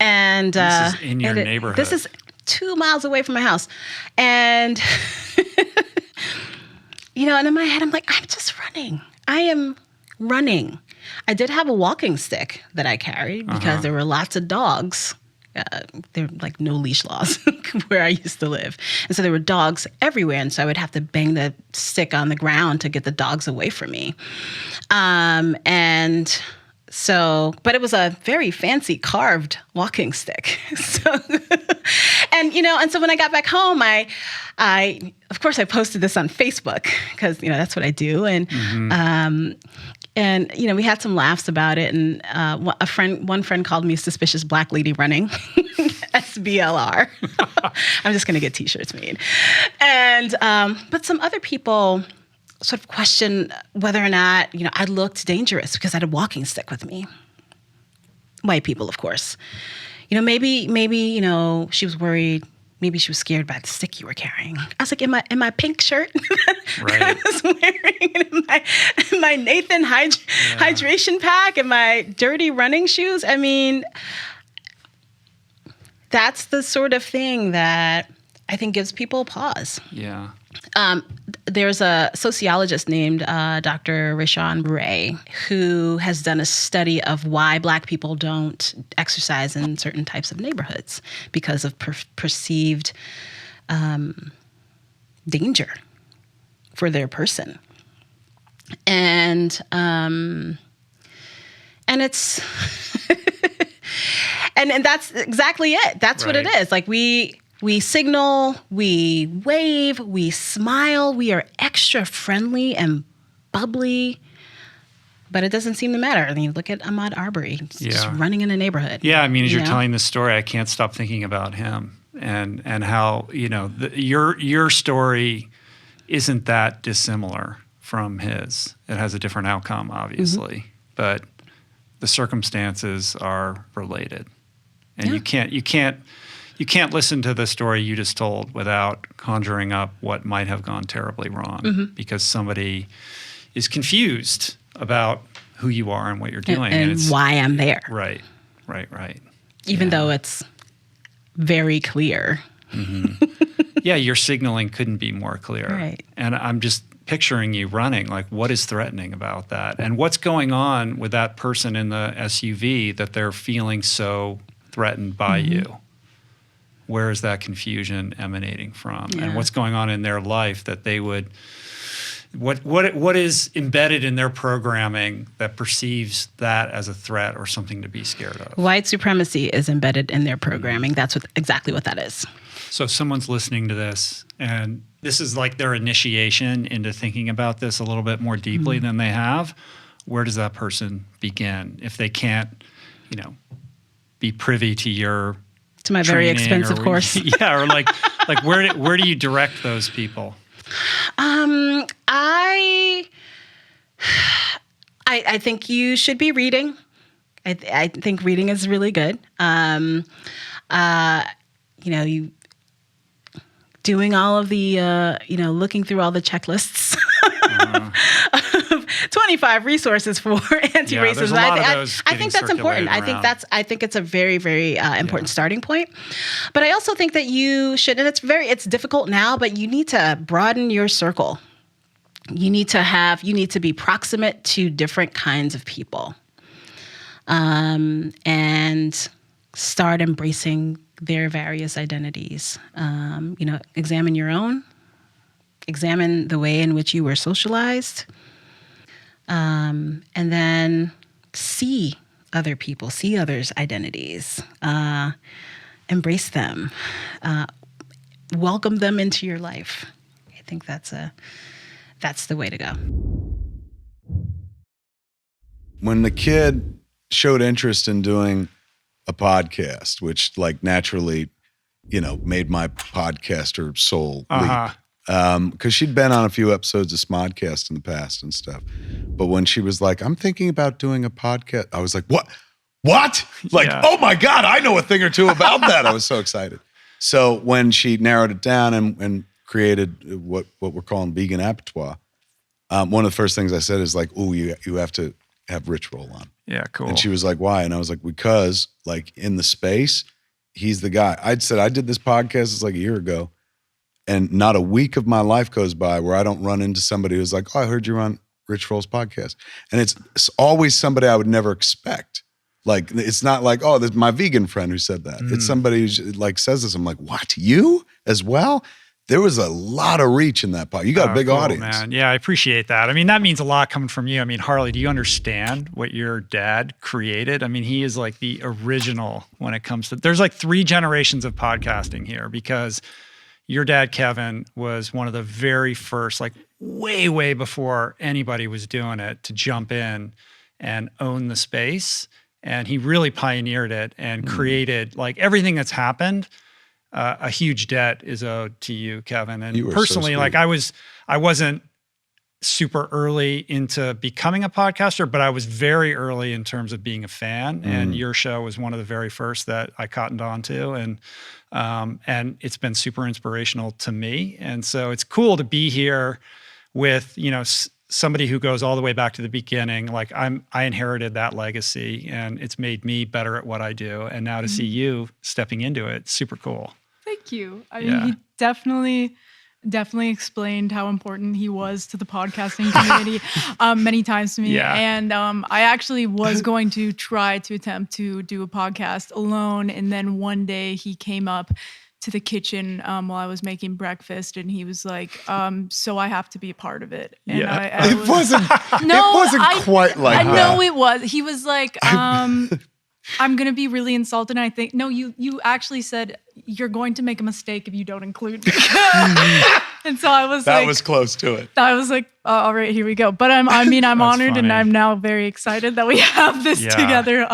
And this is in your neighborhood. This is 2 miles away from my house. And, and in my head, I'm like, I'm just running. I am running. I did have a walking stick that I carried because there were lots of dogs. There were like no leash laws where I used to live. And so there were dogs everywhere. And so I would have to bang the stick on the ground to get the dogs away from me. But it was a very fancy carved walking stick. And so when I got back home, I of course I posted this on Facebook because, that's what I do. And, we had some laughs about it. And one friend called me suspicious black lady running, SBLR. I'm just going to get T-shirts made. And but some other people sort of questioned whether or not, I looked dangerous because I had a walking stick with me. White people, of course. Maybe she was worried. Maybe she was scared by the stick you were carrying. I was like, in my pink shirt Right. I was wearing, in my Nathan hydration pack and my dirty running shoes. I mean, that's the sort of thing that I think gives people pause. Yeah. There's a sociologist named Dr. Rashawn Bray who has done a study of why Black people don't exercise in certain types of neighborhoods because of perceived danger for their person. And it's and that's exactly it. That's what it is. Like we signal, we wave, we smile, we are extra friendly and bubbly, but it doesn't seem to matter. I mean, look at Ahmaud Arbery, just running in a neighborhood. Yeah, I mean, as you're telling this story, I can't stop thinking about him and how, your story isn't that dissimilar from his. It has a different outcome, obviously, but the circumstances are related. And you can't listen to the story you just told without conjuring up what might have gone terribly wrong because somebody is confused about who you are and what you're doing. And why I'm there. Right. Even though it's very clear. Yeah, your signaling couldn't be more clear. Right. And I'm just picturing you running, like what is threatening about that? And what's going on with that person in the SUV that they're feeling so threatened by you? Where is that confusion emanating from? Yeah. And what's going on in their life that they would, what is embedded in their programming that perceives that as a threat or something to be scared of? White supremacy is embedded in their programming. That's exactly what that is. So if someone's listening to this and this is like their initiation into thinking about this a little bit more deeply than they have, where does that person begin if they can't, be privy to your my very training expensive course? Yeah, or like where do you direct those people? I think you should be reading. I think reading is really good. You doing all of the, looking through all the checklists of 25 resources for anti-racism. I think that's important. I think it's a very, very important starting point. But I also think that you should, and it's difficult now, but you need to broaden your circle. You need to be proximate to different kinds of people, and start embracing their various identities. Examine your own, examine the way in which you were socialized, and then see other people, see others' identities, embrace them, welcome them into your life. I think that's the way to go. When the kid showed interest in doing a podcast, which like naturally, made my podcaster soul leap. Because she'd been on a few episodes of Smodcast in the past and stuff. But when she was like, I'm thinking about doing a podcast, I was like, what? Like, oh my God, I know a thing or two about that. I was so excited. So when she narrowed it down and created what we're calling Vegan Abattoir, one of the first things I said is like, ooh, you have to have Rich roll on. Yeah, cool. And she was like, why? And I was like, because like in the space, he's the guy. I'd said I did this podcast, it's like a year ago, and not a week of my life goes by where I don't run into somebody who's like, oh, I heard you on Rich Roll's podcast. And it's always somebody I would never expect. Like, it's not like, oh, there's my vegan friend who said that. It's somebody who like says this. I'm like, what, you as well? There was a lot of reach in that podcast. You got a big audience. Man. Yeah, I appreciate that. I mean, that means a lot coming from you. I mean, Harley, do you understand what your dad created? I mean, he is like the original when it comes to, there's like 3 generations of podcasting here, because your dad, Kevin, was one of the very first, like way, way before anybody was doing it, to jump in and own the space. And he really pioneered it and created like everything that's happened. A huge debt is owed to you, Kevin. And personally, like I wasn't super early into becoming a podcaster, but I was very early in terms of being a fan. And your show was one of the very first that I cottoned on to. And it's been super inspirational to me. And so it's cool to be here with, somebody who goes all the way back to the beginning. Like I inherited that legacy, and it's made me better at what I do. And now to see you stepping into it, super cool. Thank you. I mean, he definitely explained how important he was to the podcasting community many times to me. Yeah. And I actually was going to try to attempt to do a podcast alone. And then one day he came up to the kitchen while I was making breakfast, and he was like, so I have to be a part of it. And it wasn't quite like that. No, it was. He was like, I'm going to be really insulted. And I think, no, you actually said you're going to make a mistake if you don't include me. And so I was that was close to it. I was like, all right, here we go. But I'm honored, funny. and I'm now very excited that we have this together.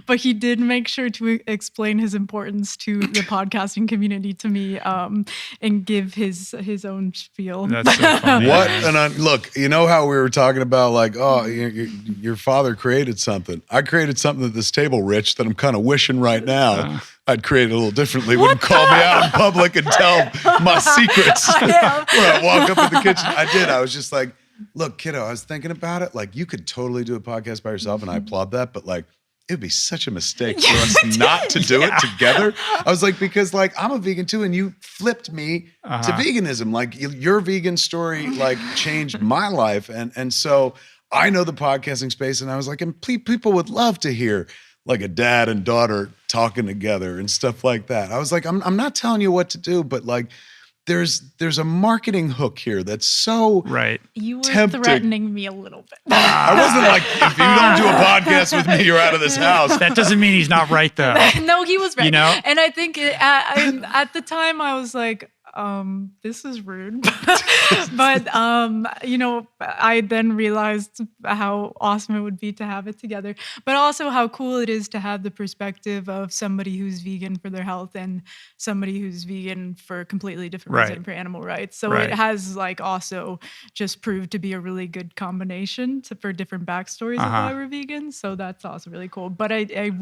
But he did make sure to explain his importance to the podcasting community to me, and give his own spiel. That's so funny. What? And look, you know how we were talking about like, oh, your father created something. I created something at this table, Rich, that I'm kind of wishing right now I'd create it a little differently. Wouldn't call me out in public and tell my secrets when I walk up in the kitchen. I did. I was just like, look, kiddo, I was thinking about it. Like, you could totally do a podcast by yourself, and I applaud that. But like, it'd be such a mistake for us not to do it together. I was like, because like I'm a vegan too, and you flipped me to veganism. Like your vegan story like changed my life, and so I know the podcasting space, and I was like, and people would love to hear like a dad and daughter talking together and stuff like that. I was like, I'm not telling you what to do, but like there's a marketing hook here that's so You were tempting. threatening me a little bit. I wasn't like, if you don't do a podcast with me, you're out of this house. That doesn't mean he's not right, though. No, he was right. You know? And I think at the time I was like, this is rude. But, I then realized how awesome it would be to have it together, but also how cool it is to have the perspective of somebody who's vegan for their health and somebody who's vegan for a completely different reason for animal rights. So it has like also just proved to be a really good combination for different backstories of why we're vegan. So that's also really cool. But I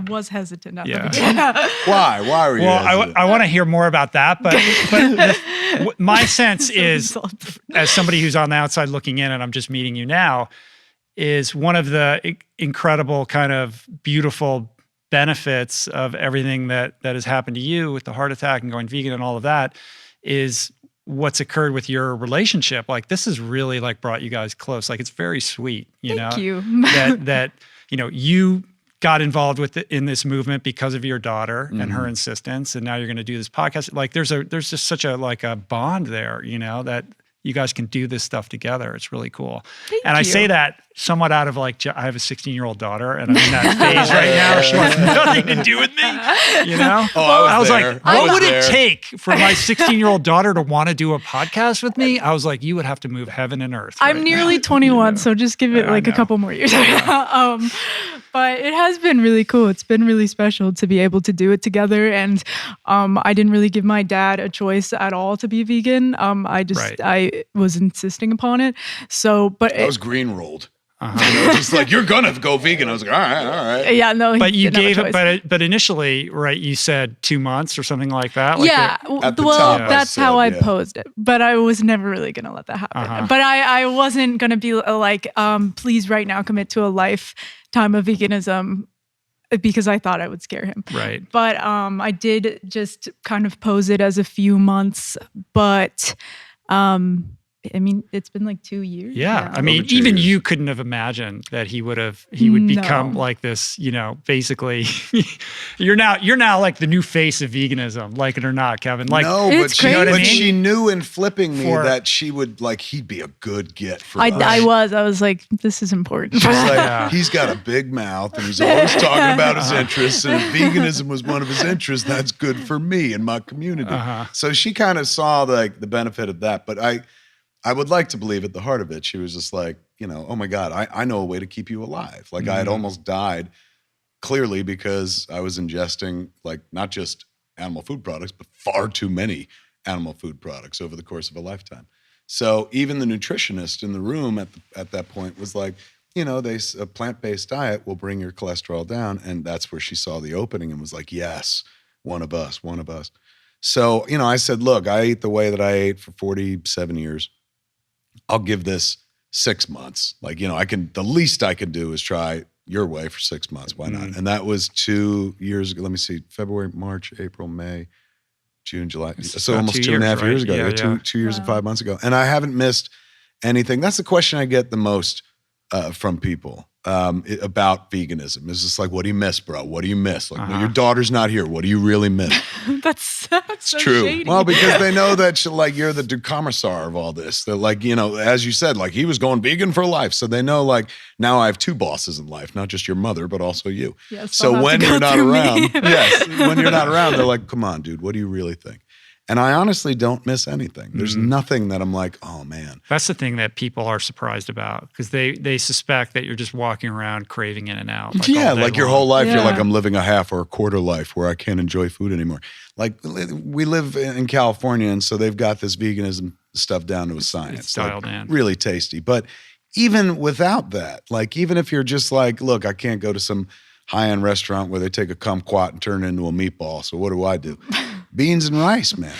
was hesitant at the beginning. Why were you hesitant? I want to hear more about that, but my sense is, as somebody who's on the outside looking in, and I'm just meeting you now, is one of the incredible kind of beautiful benefits of everything that has happened to you with the heart attack and going vegan and all of that is what's occurred with your relationship. Like this has really like brought you guys close. Like it's very sweet, Thank you. that you got involved in this movement because of your daughter and her insistence, and now you're going to do this podcast. Like there's just such a bond there, that you guys can do this stuff together. It's really cool. Thank you. I say that somewhat out of like, I have a 16-year-old daughter, and I'm in that phase right now. She wants nothing to do with me, I was like, what would it take for my 16-year-old daughter to want to do a podcast with me? I was like, you would have to move heaven and earth. I'm nearly 21, so just give it like a couple more years. But it has been really cool. It's been really special to be able to do it together. And I didn't really give my dad a choice at all to be vegan. I was insisting upon it. So, but I was green rolled. Just like, you're gonna go vegan. I was like, all right. Yeah, no. But you gave it, but initially, right? You said 2 months or something like that. Like that's how I posed it. But I was never really gonna let that happen. But I wasn't gonna be like, please right now commit to a lifetime of veganism, because I thought I would scare him. Right. But I did just kind of pose it as a few months, but I mean, it's been like 2 years. Yeah. now. I mean, even you couldn't have imagined that he would become like this, basically you're now like the new face of veganism, like it or not, Kevin. Like, no, but she knew in flipping me that she would he'd be a good get for us. I was like, this is important. She's like, he's got a big mouth and he's always talking about his interests, and if veganism was one of his interests, that's good for me and my community. So she kind of saw the benefit of that. But I would like to believe at the heart of it, she was just like, oh my God, I know a way to keep you alive. Like I had almost died clearly because I was ingesting not just animal food products, but far too many animal food products over the course of a lifetime. So even the nutritionist in the room at that point was like, a plant-based diet will bring your cholesterol down. And that's where she saw the opening and was like, yes, one of us. So, I said, look, I ate the way that I ate for 47 years. I'll give this 6 months. The least I can do is try your way for 6 months. Why not? And that was 2 years ago. Let me see, February, March, April, May, June, July. So almost 2.5 years ago. Yeah. 2 years and 5 months ago. And I haven't missed anything. That's the question I get the most from people about veganism. It's just like, what do you miss, bro? What do you miss? Like, well, your daughter's not here. What do you really miss? That's so true. Shady. Well, because they know that you're the commissar of all this. They're like, as you said, he was going vegan for life. So they know now I have two bosses in life, not just your mother, but also you. Yes, so when you're not around, when you're not around, they're like, come on, dude, what do you really think? And I honestly don't miss anything. There's nothing that I'm like, oh man. That's the thing that people are surprised about, because they suspect that you're just walking around craving in and out. Your whole life, you're like, I'm living a half or a quarter life where I can't enjoy food anymore. We live in California, and so they've got this veganism stuff down to a science. It's dialed in. Really tasty. But even without that, even if you're just like, look, I can't go to some high-end restaurant where they take a kumquat and turn it into a meatball. So what do? Beans and rice, man.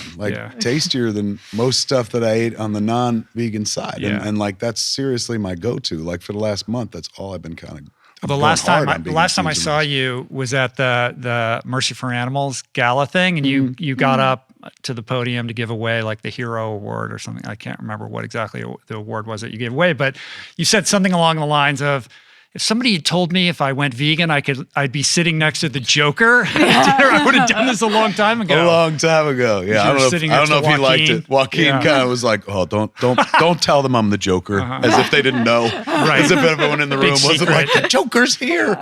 Tastier than most stuff that I ate on the non-vegan side. And that's seriously my go-to. For the last month, that's all I've been kind of The last time I saw you was at the Mercy for Animals gala thing, and you got up to the podium to give away like the Hero Award or something. I can't remember what exactly the award was that you gave away, but you said something along the lines of, if somebody had told me if I went vegan, I'd be sitting next to the Joker. I would have done this a long time ago. A long time ago. Yeah. I don't know if he liked it. Joaquin kind of was like, oh, don't tell them I'm the Joker. As if they didn't know. Right. As if everyone in the room wasn't like, the Joker's here.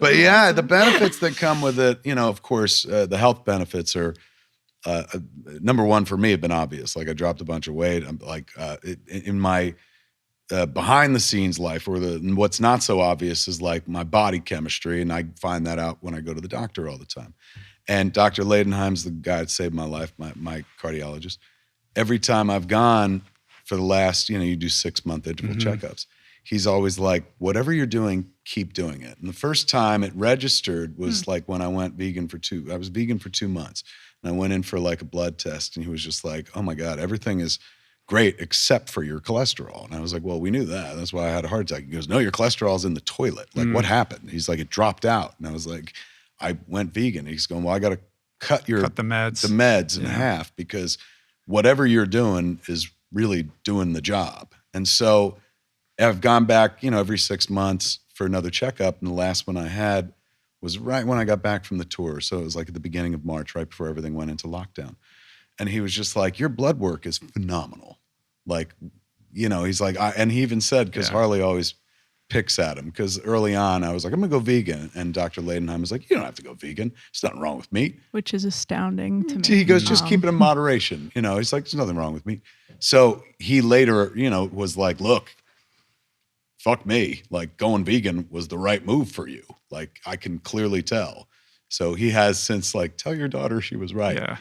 But yeah, the benefits that come with it, of course, the health benefits are, number one for me have been obvious. Like I dropped a bunch of weight. I'm like, in my behind the scenes life, or what's not so obvious is like my body chemistry, and I find that out when I go to the doctor all the time. And Dr. Leidenheim's the guy that saved my life, my cardiologist. Every time I've gone for the last, you do 6-month interval checkups, he's always like, whatever you're doing, keep doing it. And the first time it registered was like when I went vegan I was vegan for 2 months, and I went in for like a blood test, and he was just like, oh my God, everything is great except for your cholesterol. And I was like, well, we knew that. That's why I had a heart attack. He goes, no, your cholesterol's in the toilet. Like, what happened? He's like, it dropped out. And I was like, I went vegan. He's going, well, I got to cut the meds in half, because whatever you're doing is really doing the job. And so I've gone back, every 6 months for another checkup. And the last one I had was right when I got back from the tour. So it was like at the beginning of March, right before everything went into lockdown. And he was just like, your blood work is phenomenal. Like, he's like, and he even said, because Harley always picks at him, because early on I was like, I'm going to go vegan. And Dr. Leidenheim was like, you don't have to go vegan. There's nothing wrong with meat. Which is astounding to me. He goes, just keep it in moderation. He's like, there's nothing wrong with meat. So he later, was like, look, fuck me. Like, going vegan was the right move for you. Like, I can clearly tell. So he has since like, tell your daughter she was right. Yeah.